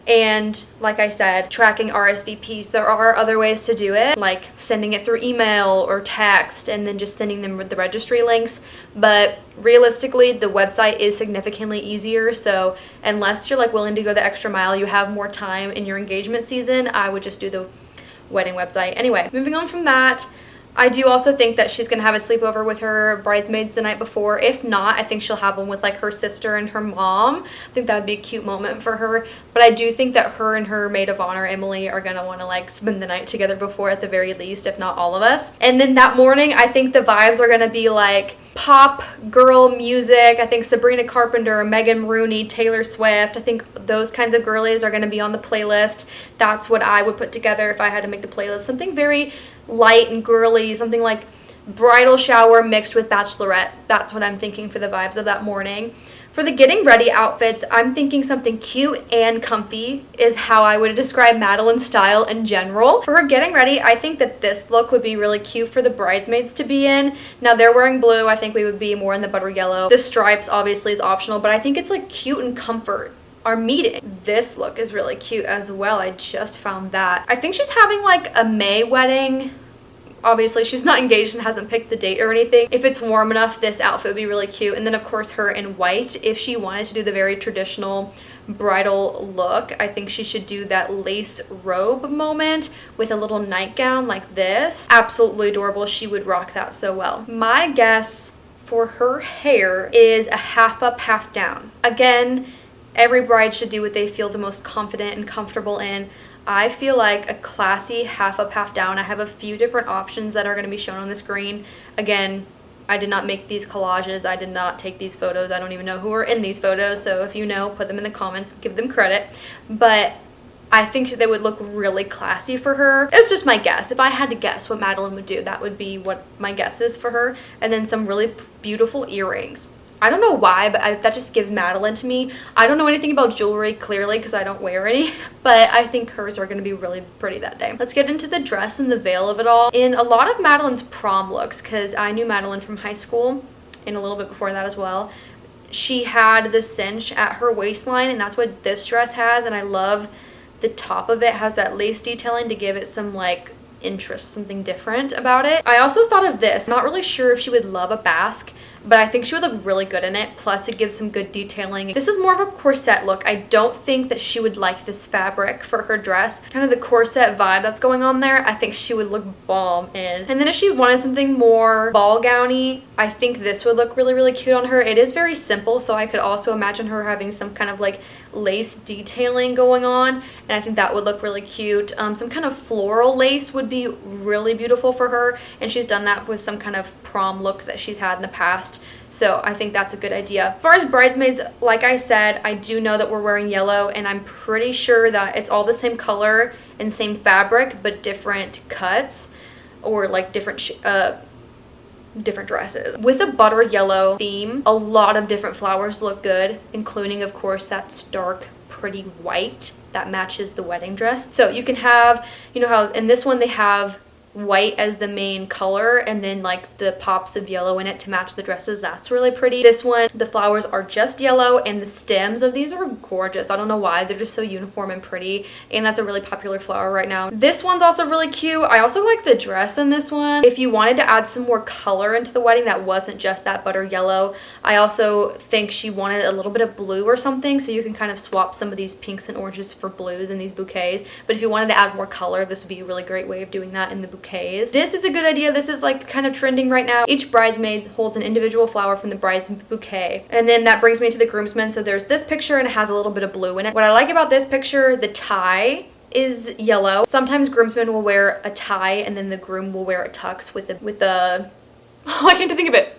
And like I said, tracking RSVPs. There are other ways to do it, like sending it through email or text and then just sending them with the registry links. But realistically, the website is significantly easier. So unless you're like willing to go the extra mile, you have more time in your engagement season, I would just do the wedding website. Anyway, moving on from that, I do also think that she's going to have a sleepover with her bridesmaids the night before. If not, I think she'll have one with like her sister and her mom. I think that would be a cute moment for her. But I do think that her and her maid of honor, Emily, are going to want to like spend the night together before at the very least, if not all of us. And then that morning, I think the vibes are going to be like pop girl music. I think Sabrina Carpenter, Megan Rooney, Taylor Swift. I think those kinds of girlies are going to be on the playlist. That's what I would put together if I had to make the playlist. Something very light and girly, something like bridal shower mixed with bachelorette. That's what I'm thinking for the vibes of that morning. For the getting ready outfits, I'm thinking something cute and comfy is how I would describe Madeline's style in general. For her getting ready, I think that this look would be really cute for the bridesmaids to be in. Now they're wearing blue, I think we would be more in the butter yellow. The stripes obviously is optional, but I think it's like cute and comfort are meeting. This look is really cute as well. I just found that. I think she's having like a May wedding. Obviously she's not engaged and hasn't picked the date or anything. If it's warm enough, this outfit would be really cute. And then of course her in white. If she wanted to do the very traditional bridal look, I think she should do that lace robe moment with a little nightgown like this. Absolutely adorable. She would rock that so well. My guess for her hair is a half up, half down. Again, every bride should do what they feel the most confident and comfortable in. I feel like a classy half up, half down. I have a few different options that are going to be shown on the screen. Again, I did not make these collages. I did not take these photos. I don't even know who are in these photos. So if you know, put them in the comments, give them credit. But I think they would look really classy for her. It's just my guess. If I had to guess what Meline would do, that would be what my guess is for her. And then some really beautiful earrings. I don't know why, but that just gives Meline to me. I don't know anything about jewelry, clearly, because I don't wear any, but I think hers are going to be really pretty that day. Let's get into the dress and the veil of it all. In a lot of Medeline's prom looks, because I knew Meline from high school, and a little bit before that as well, she had the cinch at her waistline, and that's what this dress has. And I love the top of it has that lace detailing to give it some like interest, something different about it. I also thought of this. I'm not really sure if she would love a basque, but I think she would look really good in it. Plus it gives some good detailing. This is more of a corset look. I don't think that she would like this fabric for her dress. Kind of the corset vibe that's going on there, I think she would look bomb in. And then if she wanted something more ball gowny, I think this would look really, really cute on her. It is very simple, so I could also imagine her having some kind of like lace detailing going on, and I think that would look really cute. Some kind of floral lace would be really beautiful for her, and she's done that with some kind of prom look that she's had in the past, so I think that's a good idea. As far as bridesmaids, like I said, I do know that we're wearing yellow, and I'm pretty sure that it's all the same color and same fabric but different cuts, or like different dresses. With a butter yellow theme, a lot of different flowers look good, including of course that stark pretty white that matches the wedding dress. So you can have, you know how in this one they have white as the main color and then like the pops of yellow in it to match the dresses. That's really pretty. This one, the flowers are just yellow and the stems of these are gorgeous. I don't know why, they're just so uniform and pretty, and that's a really popular flower right now. This one's also really cute. I also like the dress in this one. If you wanted to add some more color into the wedding that wasn't just that butter yellow, I also think she wanted a little bit of blue or something, so you can kind of swap some of these pinks and oranges for blues in these bouquets. But if you wanted to add more color, this would be a really great way of doing that in the bouquet. This is a good idea. This is like kind of trending right now. Each bridesmaid holds an individual flower from the bride's bouquet. And then that brings me to the groomsmen. So there's this picture and it has a little bit of blue in it. What I like about this picture, the tie is yellow. Sometimes groomsmen will wear a tie and then the groom will wear a tux with a oh, I can't think of it.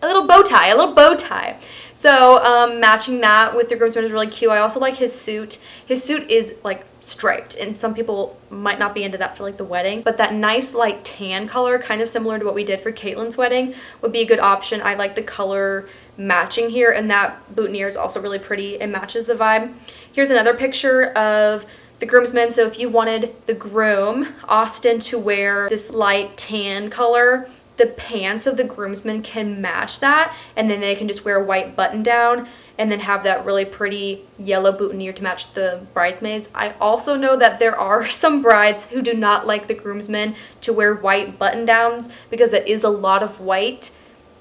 A little bow tie. So matching that with the groomsmen is really cute. I also like his suit. His suit is like striped, and some people might not be into that for like the wedding, but that nice light tan color, kind of similar to what we did for Caitlyn's wedding, would be a good option. I like the color matching here, and that boutonniere is also really pretty. It matches the vibe. Here's another picture of the groomsmen. So if you wanted the groom, Austin, to wear this light tan color, the pants of the groomsmen can match that, and then they can just wear a white button down and then have that really pretty yellow boutonniere to match the bridesmaids. I also know that there are some brides who do not like the groomsmen to wear white button downs because it is a lot of white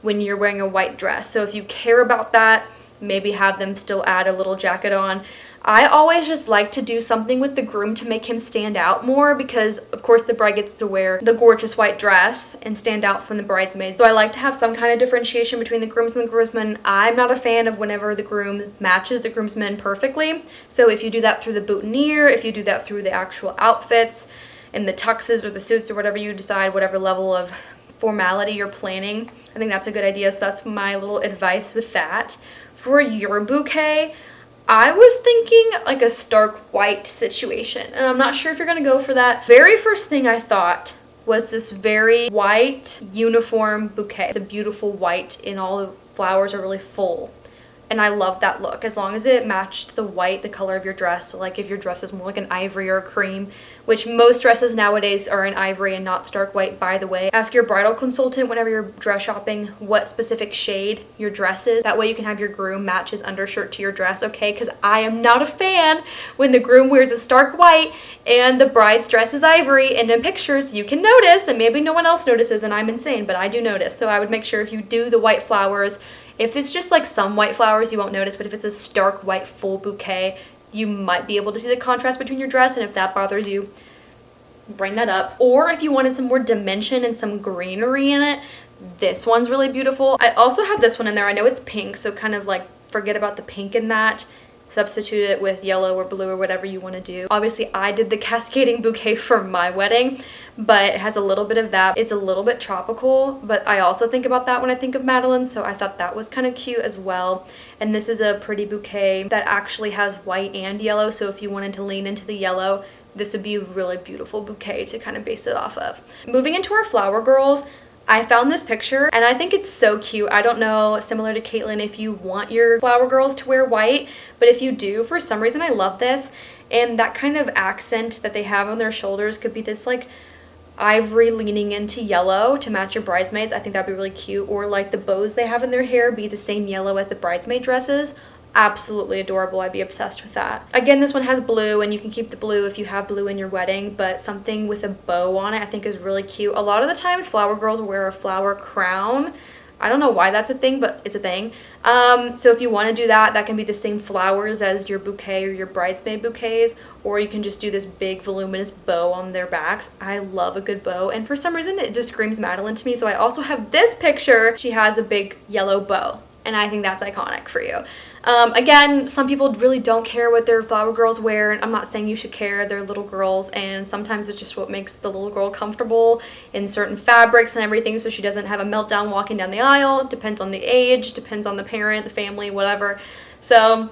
when you're wearing a white dress. So if you care about that, maybe have them still add a little jacket on. I always just like to do something with the groom to make him stand out more, because of course the bride gets to wear the gorgeous white dress and stand out from the bridesmaids. So I like to have some kind of differentiation between the grooms and the groomsmen. I'm not a fan of whenever the groom matches the groomsmen perfectly. So if you do that through the boutonniere, if you do that through the actual outfits and the tuxes or the suits or whatever you decide, whatever level of formality you're planning, I think that's a good idea. So that's my little advice with that. For your bouquet, I was thinking like a stark white situation, and I'm not sure if you're gonna go for that. Very first thing I thought was this very white uniform bouquet. It's a beautiful white and all the flowers are really full. And I love that look, as long as it matched the white, the color of your dress. So like if your dress is more like an ivory or a cream, which most dresses nowadays are in ivory and not stark white, by the way. Ask your bridal consultant whenever you're dress shopping what specific shade your dress is. That way you can have your groom match his undershirt to your dress, okay? Because I am not a fan when the groom wears a stark white and the bride's dress is ivory, and in pictures you can notice, and maybe no one else notices and I'm insane, but I do notice. So I would make sure if you do the white flowers, if it's just like some white flowers, you won't notice, but if it's a stark white full bouquet, you might be able to see the contrast between your dress, and if that bothers you, bring that up. Or if you wanted some more dimension and some greenery in it, this one's really beautiful. I also have this one in there. I know it's pink, so kind of like forget about the pink in that. Substitute it with yellow or blue or whatever you want to do. Obviously, I did the cascading bouquet for my wedding, but it has a little bit of that. It's a little bit tropical, but I also think about that when I think of Meline, so I thought that was kind of cute as well. And this is a pretty bouquet that actually has white and yellow, so if you wanted to lean into the yellow, this would be a really beautiful bouquet to kind of base it off of. Moving into our flower girls, I found this picture and I think it's so cute. I don't know, similar to Caitlyn, if you want your flower girls to wear white, but if you do, for some reason I love this. And that kind of accent that they have on their shoulders could be this like ivory leaning into yellow to match your bridesmaids. I think that'd be really cute. Or like the bows they have in their hair be the same yellow as the bridesmaid dresses. Absolutely adorable. I'd be obsessed with that. Again, this one has blue, and you can keep the blue if you have blue in your wedding, but something with a bow on it I think is really cute. A lot of the times flower girls wear a flower crown. I don't know why that's a thing, but it's a thing. So if you want to do that, that can be the same flowers as your bouquet or your bridesmaid bouquets, or you can just do this big voluminous bow on their backs. I love a good bow, and for some reason it just screams Meline to me. So I also have this picture. She has a big yellow bow, and I think that's iconic for you. Again, some people really don't care what their flower girls wear, and I'm not saying you should care. They're little girls, and sometimes it's just what makes the little girl comfortable in certain fabrics and everything, so she doesn't have a meltdown walking down the aisle. Depends on the age, depends on the parent, the family, whatever. So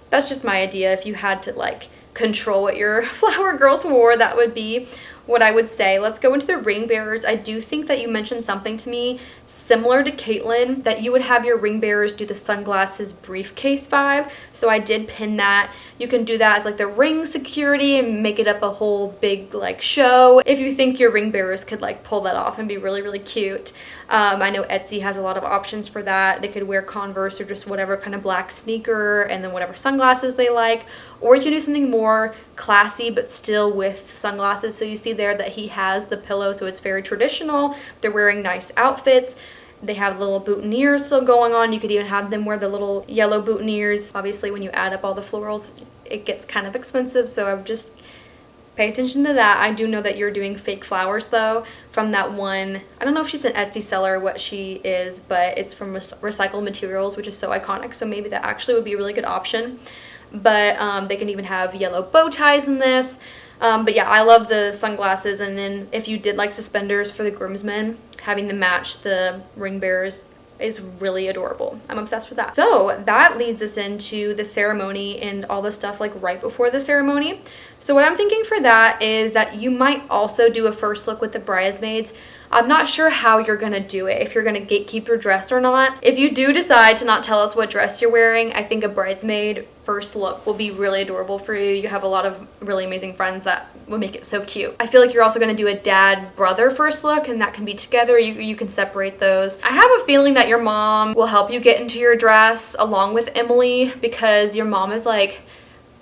that's just my idea. If you had to like control what your flower girls wore, that would be what I would say. Let's go into the ring bearers. I do think that you mentioned something to me similar to Caitlyn, that you would have your ring bearers do the sunglasses briefcase vibe. So I did pin that. You can do that as like the ring security and make it up a whole big like show if you think your ring bearers could like pull that off and be really, really cute. I know Etsy has a lot of options for that. They could wear Converse or just whatever kind of black sneaker and then whatever sunglasses they like. Or you can do something more classy but still with sunglasses. So you see there that he has the pillow, so it's very traditional. They're wearing nice outfits. They have little boutonnieres still going on. You could even have them wear the little yellow boutonnieres. Obviously, when you add up all the florals, it gets kind of expensive, so I would just pay attention to that. I do know that you're doing fake flowers though from that one. I don't know if she's an Etsy seller or what she is, but it's from recycled materials, which is so iconic. So maybe that actually would be a really good option. But they can even have yellow bow ties in this. But yeah, I love the sunglasses. And then if you did like suspenders for the groomsmen, having them match the ring bearers is really adorable. I'm obsessed with that. So that leads us into the ceremony and all the stuff like right before the ceremony. So what I'm thinking for that is that you might also do a first look with the bridesmaids. I'm not sure how you're gonna do it, if you're gonna gatekeep your dress or not. If you do decide to not tell us what dress you're wearing, I think a bridesmaid first look will be really adorable for you. You have a lot of really amazing friends that will make it so cute. I feel like you're also gonna do a dad-brother first look, and that can be together. You can separate those. I have a feeling that your mom will help you get into your dress along with Emily, because your mom is like,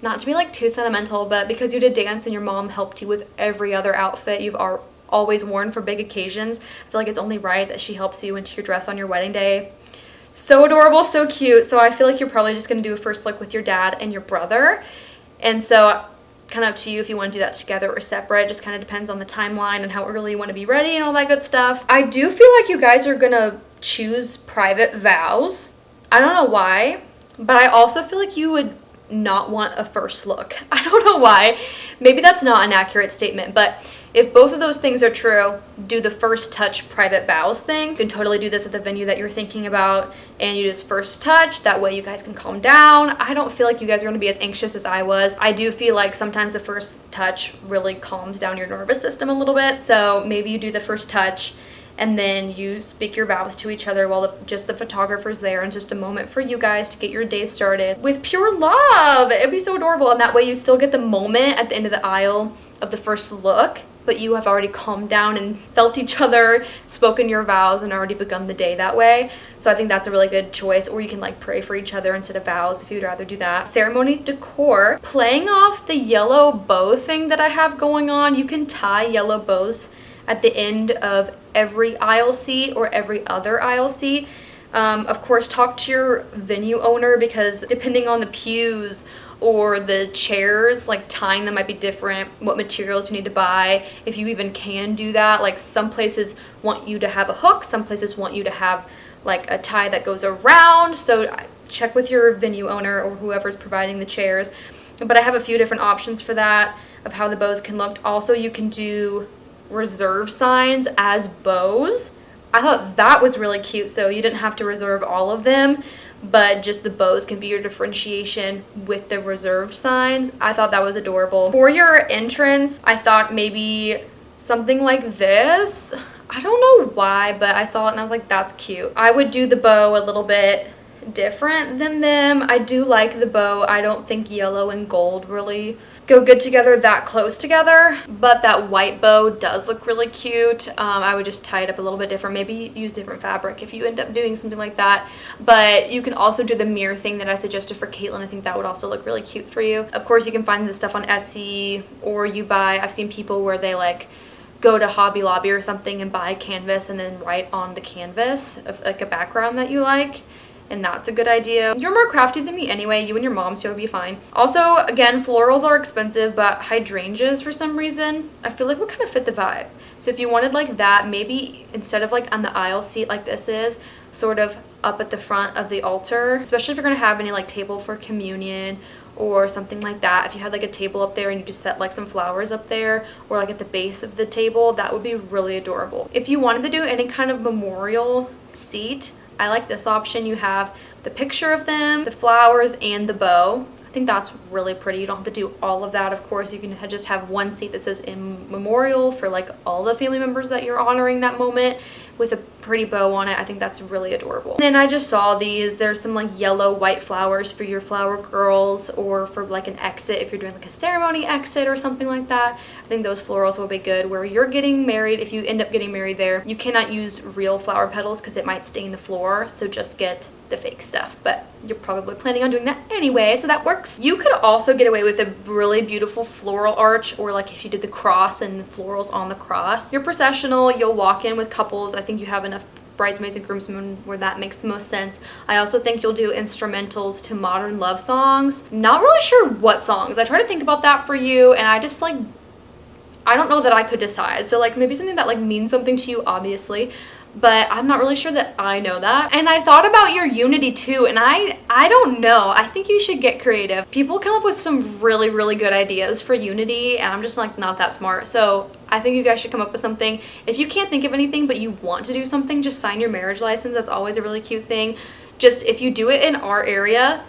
not to be like too sentimental, but because you did dance and your mom helped you with every other outfit you've always worn for big occasions, I feel like it's only right that she helps you into your dress on your wedding day. So adorable, so cute. So I feel like you're probably just gonna do a first look with your dad and your brother. And so kind of up to you if you want to do that together or separate. Just kind of depends on the timeline and how early you want to be ready and all that good stuff. I do feel like you guys are gonna choose private vows. I don't know why, but I also feel like you would not want a first look. I don't know why. Maybe that's not an accurate statement, but if both of those things are true, do the first touch private vows thing. You can totally do this at the venue that you're thinking about, and you just first touch. That way you guys can calm down. I don't feel like you guys are going to be as anxious as I was. I do feel like sometimes the first touch really calms down your nervous system a little bit. So maybe you do the first touch, and then you speak your vows to each other while just the photographer's there, and just a moment for you guys to get your day started with pure love. It'd be so adorable, and that way you still get the moment at the end of the aisle of the first look, but you have already calmed down and felt each other, spoken your vows, and already begun the day that way. So I think that's a really good choice. Or you can like pray for each other instead of vows if you'd rather do that. Ceremony decor, playing off the yellow bow thing that I have going on, you can tie yellow bows at the end of every aisle seat or every other aisle seat. Of course, talk to your venue owner, because depending on the pews or the chairs, like tying them might be different, what materials you need to buy, if you even can do that. Like some places want you to have a hook, some places want you to have like a tie that goes around. So check with your venue owner or whoever's providing the chairs. But I have a few different options for that, of how the bows can look. Also, you can do reserve signs as bows. I thought that was really cute, so you didn't have to reserve all of them, but just the bows can be your differentiation with the reserved signs. I thought that was adorable. For your entrance, I thought maybe something like this. I don't know why, but I saw it and I was like, that's cute. I would do the bow a little bit different than them. I do like the bow. I don't think yellow and gold really go good together, that close together, but that white bow does look really cute. I would just tie it up a little bit different, maybe use different fabric if you end up doing something like that. But you can also do the mirror thing that I suggested for Caitlyn. I think that would also look really cute for you. Of course, you can find this stuff on Etsy, or you buy, I've seen people where they like go to Hobby Lobby or something and buy canvas and then write on the canvas of like a background that you like. And that's a good idea. You're more crafty than me anyway. You and your mom, so you'll be fine. Also, again, florals are expensive, but hydrangeas, for some reason, I feel like would kind of fit the vibe. So if you wanted like that, maybe instead of like on the aisle seat like this is, sort of up at the front of the altar, especially if you're gonna have any like table for communion or something like that. If you had like a table up there and you just set like some flowers up there, or like at the base of the table, that would be really adorable. If you wanted to do any kind of memorial seat, I like this option. You have the picture of them, the flowers, and the bow. I think that's really pretty. You don't have to do all of that. Of course, you can just have one seat that says in memorial for like all the family members that you're honoring that moment with a pretty bow on it. I think that's really adorable. And then I just saw these. There's some like yellow white flowers for your flower girls, or for like an exit if you're doing like a ceremony exit or something like that. I think those florals will be good where you're getting married. If you end up getting married there, you cannot use real flower petals because it might stain the floor, so just get the fake stuff, but you're probably planning on doing that anyway, so that works. You could also get away with a really beautiful floral arch, or like if you did the cross and the florals on the cross. Your processional, you'll walk in with couples. I think you have enough bridesmaids and groomsmen where that makes the most sense. I also think you'll do instrumentals to modern love songs. Not really sure what songs. I try to think about that for you, and I just like, I don't know that I could decide. So like maybe something that like means something to you, obviously, but I'm not really sure that I know that. And I thought about your unity too, and I don't know. I think you should get creative. People come up with some really, really good ideas for unity, and I'm just like not that smart. So I think you guys should come up with something. If you can't think of anything but you want to do something, just sign your marriage license. That's always a really cute thing. Just if you do it in our area,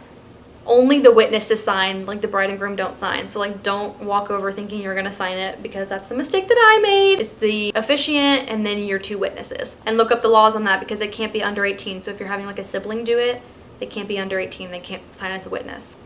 only the witnesses sign, like the bride and groom don't sign. So like don't walk over thinking you're gonna sign it, because that's the mistake that I made. It's the officiant and then your two witnesses. And look up the laws on that, because they can't be under 18. So if you're having like a sibling do it, they can't be under 18. They can't sign as a witness.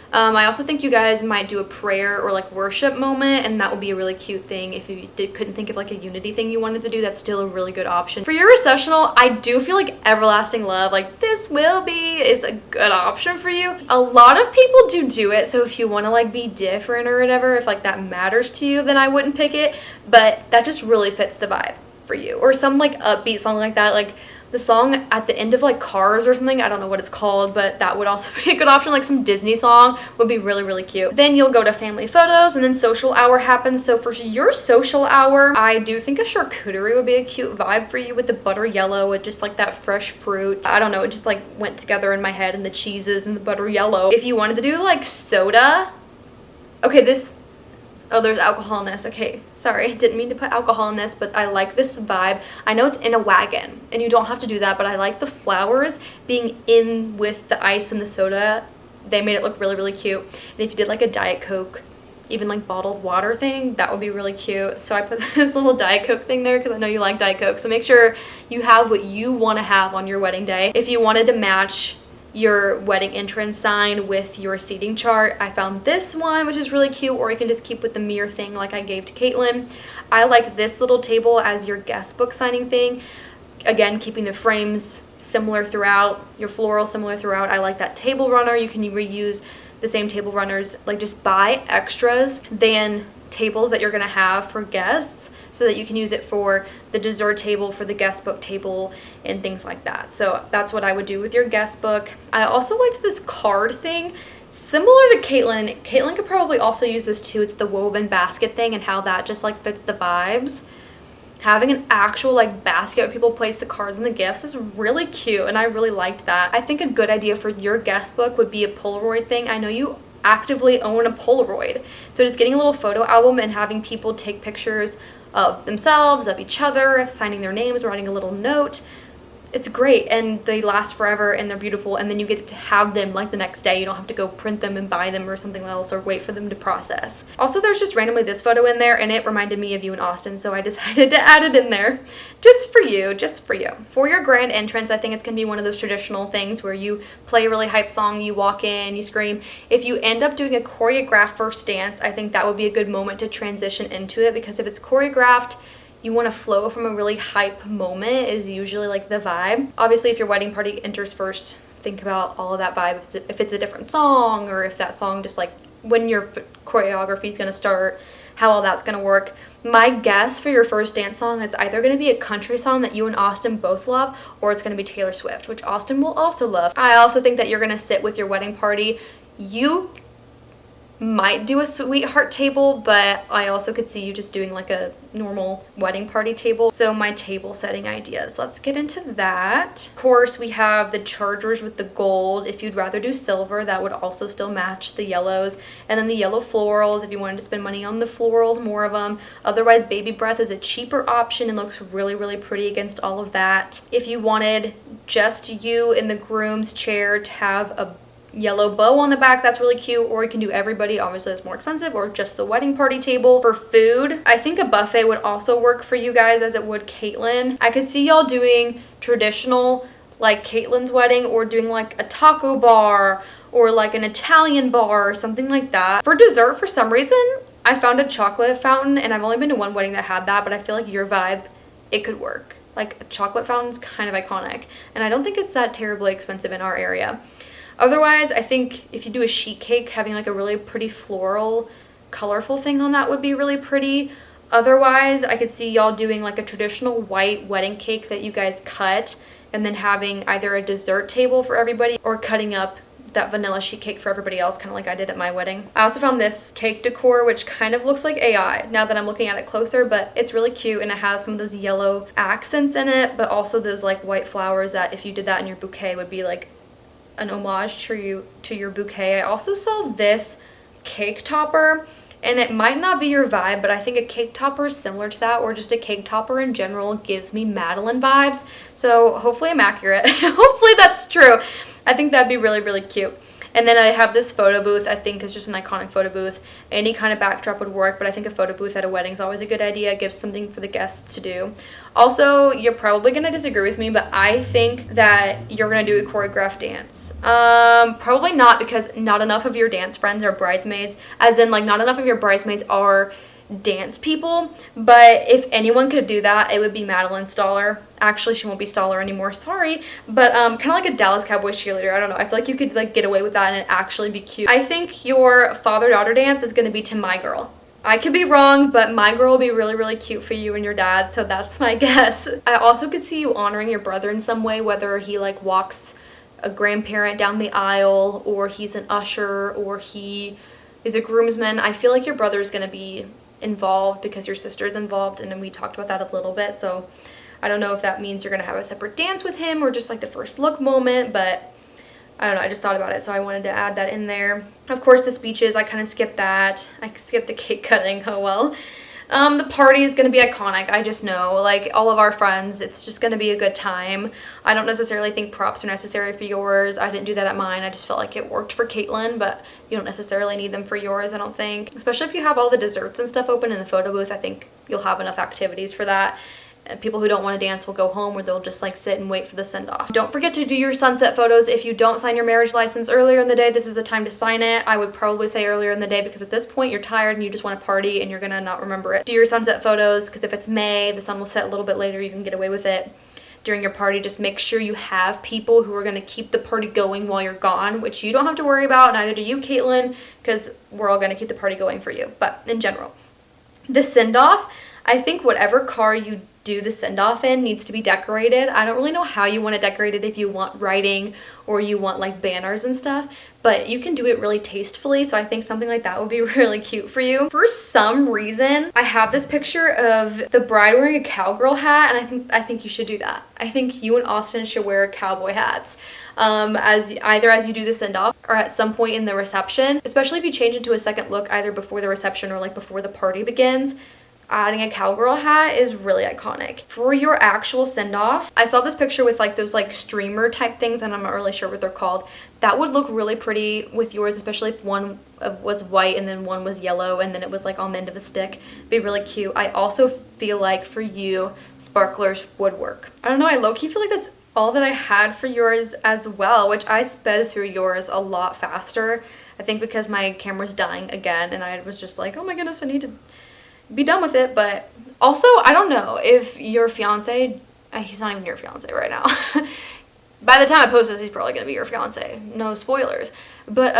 I also think you guys might do a prayer or like worship moment, and that would be a really cute thing. If you couldn't think of like a unity thing you wanted to do, that's still a really good option. For your recessional, I do feel like everlasting love, like this will be, is a good option for you. A lot of people do it, so if you want to like be different or whatever, if like that matters to you, then I wouldn't pick it, but that just really fits the vibe for you. Or some like upbeat song like that, like the song at the end of like Cars or something, I don't know what it's called, but that would also be a good option. Like some Disney song would be really, really cute. Then you'll go to family photos, and then social hour happens. So for your social hour, I do think a charcuterie would be a cute vibe for you, with the butter yellow with just like that fresh fruit. I don't know, it just like went together in my head, and the cheeses and the butter yellow. If you wanted to do like soda, okay, oh, there's alcohol in this. Okay, sorry, didn't mean to put alcohol in this, but I like this vibe. I know it's in a wagon, and you don't have to do that, but I like the flowers being in with the ice and the soda. They made it look really, really cute. And if you did like a Diet Coke, even like bottled water thing, that would be really cute. So I put this little Diet Coke thing there because I know you like Diet Coke. So make sure you have what you want to have on your wedding day. If you wanted to match your wedding entrance sign with your seating chart, I found this one, which is really cute, or you can just keep with the mirror thing like I gave to Caitlyn. I like this little table as your guest book signing thing. Again, keeping the frames similar throughout, your floral similar throughout. I like that table runner. You can reuse the same table runners, like just buy extras than tables that you're gonna have for guests, so that you can use it for the dessert table, for the guest book table, and things like that. So that's what I would do with your guest book. I also liked this card thing, similar to Caitlyn. Caitlyn could probably also use this too. It's the woven basket thing, and how that just like fits the vibes. Having an actual like basket where people place the cards and the gifts is really cute, and I really liked that. I think a good idea for your guest book would be a Polaroid thing. I know you actively own a Polaroid, so just getting a little photo album and having people take pictures of themselves, of each other, signing their names, writing a little note. it's great, and they last forever, and they're beautiful, and then you get to have them like the next day. You don't have to go print them and buy them or something else, or wait for them to process. Also, there's just randomly this photo in there, and it reminded me of you in Austin, so I decided to add it in there just for you, just for you. For your grand entrance, I think it's gonna be one of those traditional things where you play a really hype song, you walk in, you scream. If you end up doing a choreographed first dance, I think that would be a good moment to transition into it, because if it's choreographed, you want to flow from a really hype moment is usually like the vibe. Obviously, if your wedding party enters first, think about all of that vibe. If it's a different song, or if that song just like when your choreography is going to start, how all that's going to work. My guess for your first dance song, it's either going to be a country song that you and Austin both love, or it's going to be Taylor Swift, which Austin will also love. I also think that you're going to sit with your wedding party. You might do a sweetheart table, but I also could see you just doing like a normal wedding party table. So my table setting ideas, let's get into that. Of course, we have the chargers with the gold. If you'd rather do silver, that would also still match the yellows. And then the yellow florals, if you wanted to spend money on the florals, more of them. Otherwise, baby breath is a cheaper option and looks really, really pretty against all of that. If you wanted just you in the groom's chair to have a yellow bow on the back, that's really cute, or you can do everybody, obviously that's more expensive, or just the wedding party table. For food, I think a buffet would also work for you guys as it would Caitlyn. I could see y'all doing traditional like Caitlyn's wedding, or doing like a taco bar or like an Italian bar or something like that. For dessert, for some reason I found a chocolate fountain, and I've only been to one wedding that had that, but I feel like your vibe, it could work. Like a chocolate fountain's kind of iconic, and I don't think it's that terribly expensive in our area. Otherwise, I think if you do a sheet cake, having like a really pretty floral, colorful thing on that would be really pretty. Otherwise, I could see y'all doing like a traditional white wedding cake that you guys cut, and then having either a dessert table for everybody, or cutting up that vanilla sheet cake for everybody else, kind of like I did at my wedding. I also found this cake decor, which kind of looks like AI now that I'm looking at it closer, but it's really cute, and it has some of those yellow accents in it, but also those like white flowers that if you did that in your bouquet would be like an homage to your bouquet. I also saw this cake topper, and it might not be your vibe, but I think a cake topper is similar to that, or just a cake topper in general gives me Meline vibes. So hopefully I'm accurate. Hopefully that's true. I think that'd be really, really cute. And then I have this photo booth. I think it's just an iconic photo booth. Any kind of backdrop would work, but I think a photo booth at a wedding is always a good idea. It gives something for the guests to do. Also, you're probably going to disagree with me, but I think that you're going to do a choreographed dance. Probably not, because not enough of your dance friends are bridesmaids, as in like not enough of your bridesmaids are dance people. But if anyone could do that, it would be Meline Stoller. Actually, she won't be Stoller anymore, sorry, but kind of like a Dallas Cowboys cheerleader. I don't know, I feel like you could like get away with that and it actually be cute. I think your father-daughter dance is going to be to My Girl. I could be wrong, but My Girl will be really, really cute for you and your dad, so that's my guess. I also could see you honoring your brother in some way, whether he like walks a grandparent down the aisle, or he's an usher, or he is a groomsman. I feel like your brother is going to be involved because your sister is involved, and then we talked about that a little bit, so I don't know if that means you're going to have a separate dance with him or just like the first look moment, but I don't know, I just thought about it, so I wanted to add that in there. Of course, the speeches, I kind of skipped that. I skipped the cake cutting, oh well. The party is going to be iconic. I just know, like, all of our friends, it's just going to be a good time. I don't necessarily think props are necessary for yours. I didn't do that at mine. I just felt like it worked for Caitlyn, but you don't necessarily need them for yours, I don't think. Especially if you have all the desserts and stuff open in the photo booth, I think you'll have enough activities for that. People who don't want to dance will go home, or they'll just like sit and wait for the send-off. Don't forget to do your sunset photos. If you don't sign your marriage license earlier in the day, this is the time to sign it. I would probably say earlier in the day, because at this point you're tired and you just want to party and you're gonna not remember it. Do your sunset photos, because if it's May, the sun will set a little bit later, you can get away with it during your party. Just make sure you have people who are going to keep the party going while you're gone, which you don't have to worry about, neither do you, Caitlyn, because we're all going to keep the party going for you. But in general, the send-off, I think whatever car you do the send-off in needs to be decorated. I don't really know how you want to decorate it, if you want writing or you want like banners and stuff, but you can do it really tastefully, so I think something like that would be really cute for you. For some reason, I have this picture of the bride wearing a cowgirl hat, and I think you should do that. I think you and Austin should wear cowboy hats as you do the send-off or at some point in the reception, especially if you change into a second look either before the reception or like before the party begins. adding a cowgirl hat is really iconic. For your actual send-off, I saw this picture with like those like streamer type things, and I'm not really sure what they're called. That would look really pretty with yours, especially if one was white and then one was yellow and then it was like on the end of a stick. It'd be really cute. I also feel like for you, sparklers would work. I don't know, I low-key feel like that's all that I had for yours as well, which I sped through yours a lot faster. I think because my camera's dying again and I was just like, oh my goodness, I need to be done with it. But also, I don't know if your fiance, he's not even your fiance right now. By the time I post this, he's probably gonna be your fiance. No spoilers. But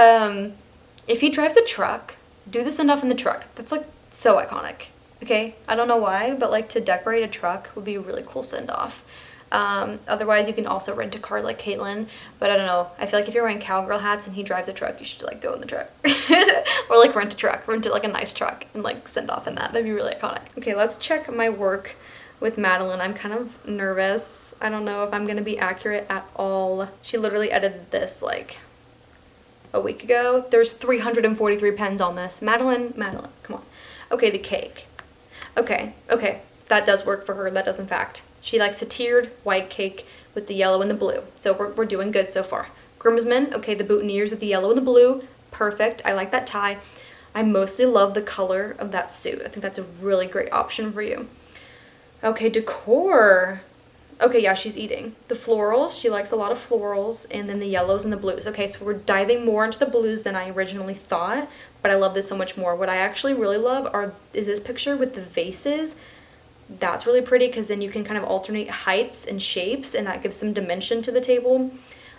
if he drives a truck, do the send off in the truck. That's like so iconic. Okay, I don't know why, but like to decorate a truck would be a really cool send off. Otherwise you can also rent a car like Caitlyn, but I don't know, I feel like if you're wearing cowgirl hats and he drives a truck, you should like go in the truck. Or like rent it like a nice truck and like send off in that'd be really iconic. Okay, let's check my work with Meline. I'm kind of nervous. I don't know if I'm gonna be accurate at all. She literally edited this like a week ago. There's 343 pens on this. Meline, come on. Okay, the cake. Okay, that does work for her. That does in fact. She likes a tiered white cake with the yellow and the blue. So we're doing good so far. Groomsmen, okay, the boutonnieres with the yellow and the blue. Perfect. I like that tie. I mostly love the color of that suit. I think that's a really great option for you. Okay, decor. Okay, yeah, she's eating. The florals, she likes a lot of florals, and then the yellows and the blues. Okay, so we're diving more into the blues than I originally thought, but I love this so much more. What I actually really love is this picture with the vases. That's really pretty because then you can kind of alternate heights and shapes, and that gives some dimension to the table.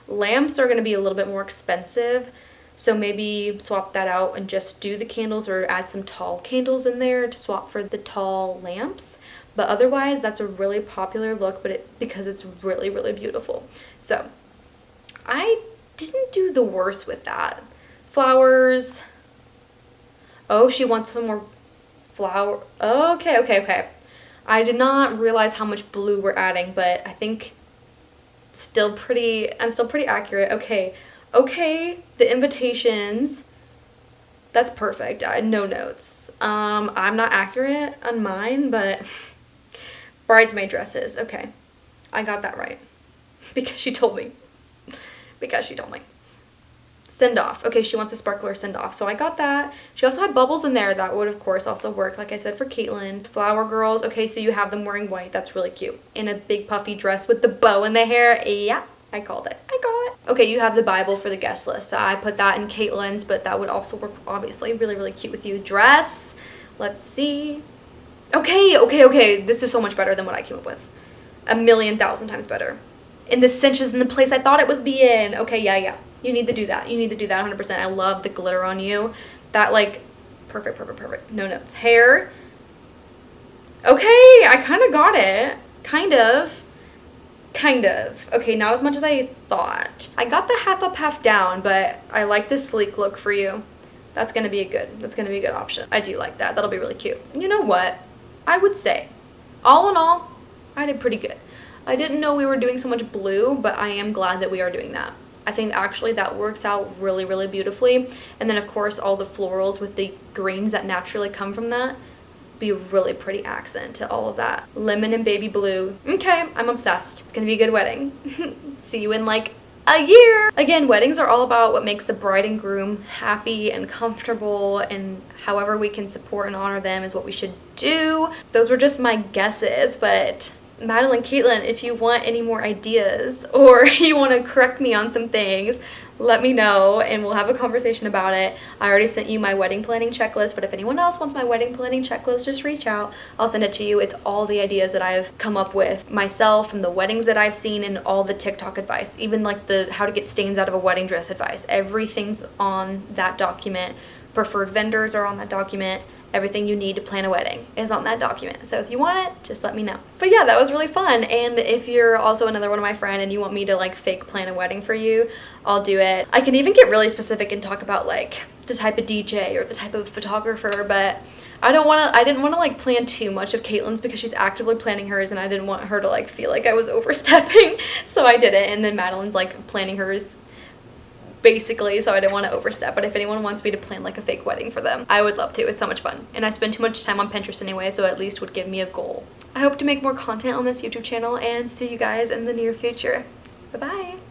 Lamps are going to be a little bit more expensive, so maybe swap that out and just do the candles or add some tall candles in there to swap for the tall lamps. But otherwise, that's a really popular look, because it's really, really beautiful. So I didn't do the worst with that. Flowers. Oh, she wants some more flower. Okay. I did not realize how much blue we're adding, but I think I'm still pretty accurate. Okay, the invitations, that's perfect. I had no notes. I'm not accurate on mine, but bridesmaid dresses. Okay, I got that right because she told me. Send off. Okay, she wants a sparkler send off, so I got that. She also had bubbles in there. That would of course also work, like I said, for Caitlyn. Flower girls. Okay, so you have them wearing white. That's really cute. In a big puffy dress with the bow in the hair. Yeah, I called it. Okay, you have the Bible for the guest list. So I put that in Caitlyn's, but that would also work obviously really, really cute with you. Dress. Let's see. Okay. This is so much better than what I came up with. 1,000,000 times better. And the cinch is in the place I thought it would be in. Okay, yeah. You need to do that. 100%. I love the glitter on you. That like, perfect. No notes. Hair. Okay, I kind of got it. Kind of. Okay, not as much as I thought. I got the half up, half down, but I like this sleek look for you. That's gonna be a good option. I do like that. That'll be really cute. You know what? I would say, all in all, I did pretty good. I didn't know we were doing so much blue, but I am glad that we are doing that. I think actually that works out really, really beautifully. And then of course all the florals with the greens that naturally come from that be a really pretty accent to all of that. Lemon and baby blue. Okay, I'm obsessed. It's gonna be a good wedding. See you in like a year. Again, weddings are all about what makes the bride and groom happy and comfortable, and however we can support and honor them is what we should do. Those were just my guesses, but Meline, Caitlyn, if you want any more ideas or you want to correct me on some things, let me know and we'll have a conversation about it. I already sent you my wedding planning checklist, but if anyone else wants my wedding planning checklist, just reach out. I'll send it to you. It's all the ideas that I've come up with myself and the weddings that I've seen and all the TikTok advice, even like the how to get stains out of a wedding dress advice. Everything's on that document. Preferred vendors are on that document. Everything you need to plan a wedding is on that document. So if you want it, just let me know. But yeah, that was really fun. And if you're also another one of my friends and you want me to like fake plan a wedding for you, I'll do it. I can even get really specific and talk about like the type of DJ or the type of photographer, but I didn't want to like plan too much of Caitlyn's because she's actively planning hers and I didn't want her to like feel like I was overstepping. So I did it. And then Meline's like planning hers basically, so I didn't want to overstep. But if anyone wants me to plan like a fake wedding for them, I would love to. It's so much fun. And I spend too much time on Pinterest anyway, so at least would give me a goal. I hope to make more content on this YouTube channel and see you guys in the near future. Bye-bye.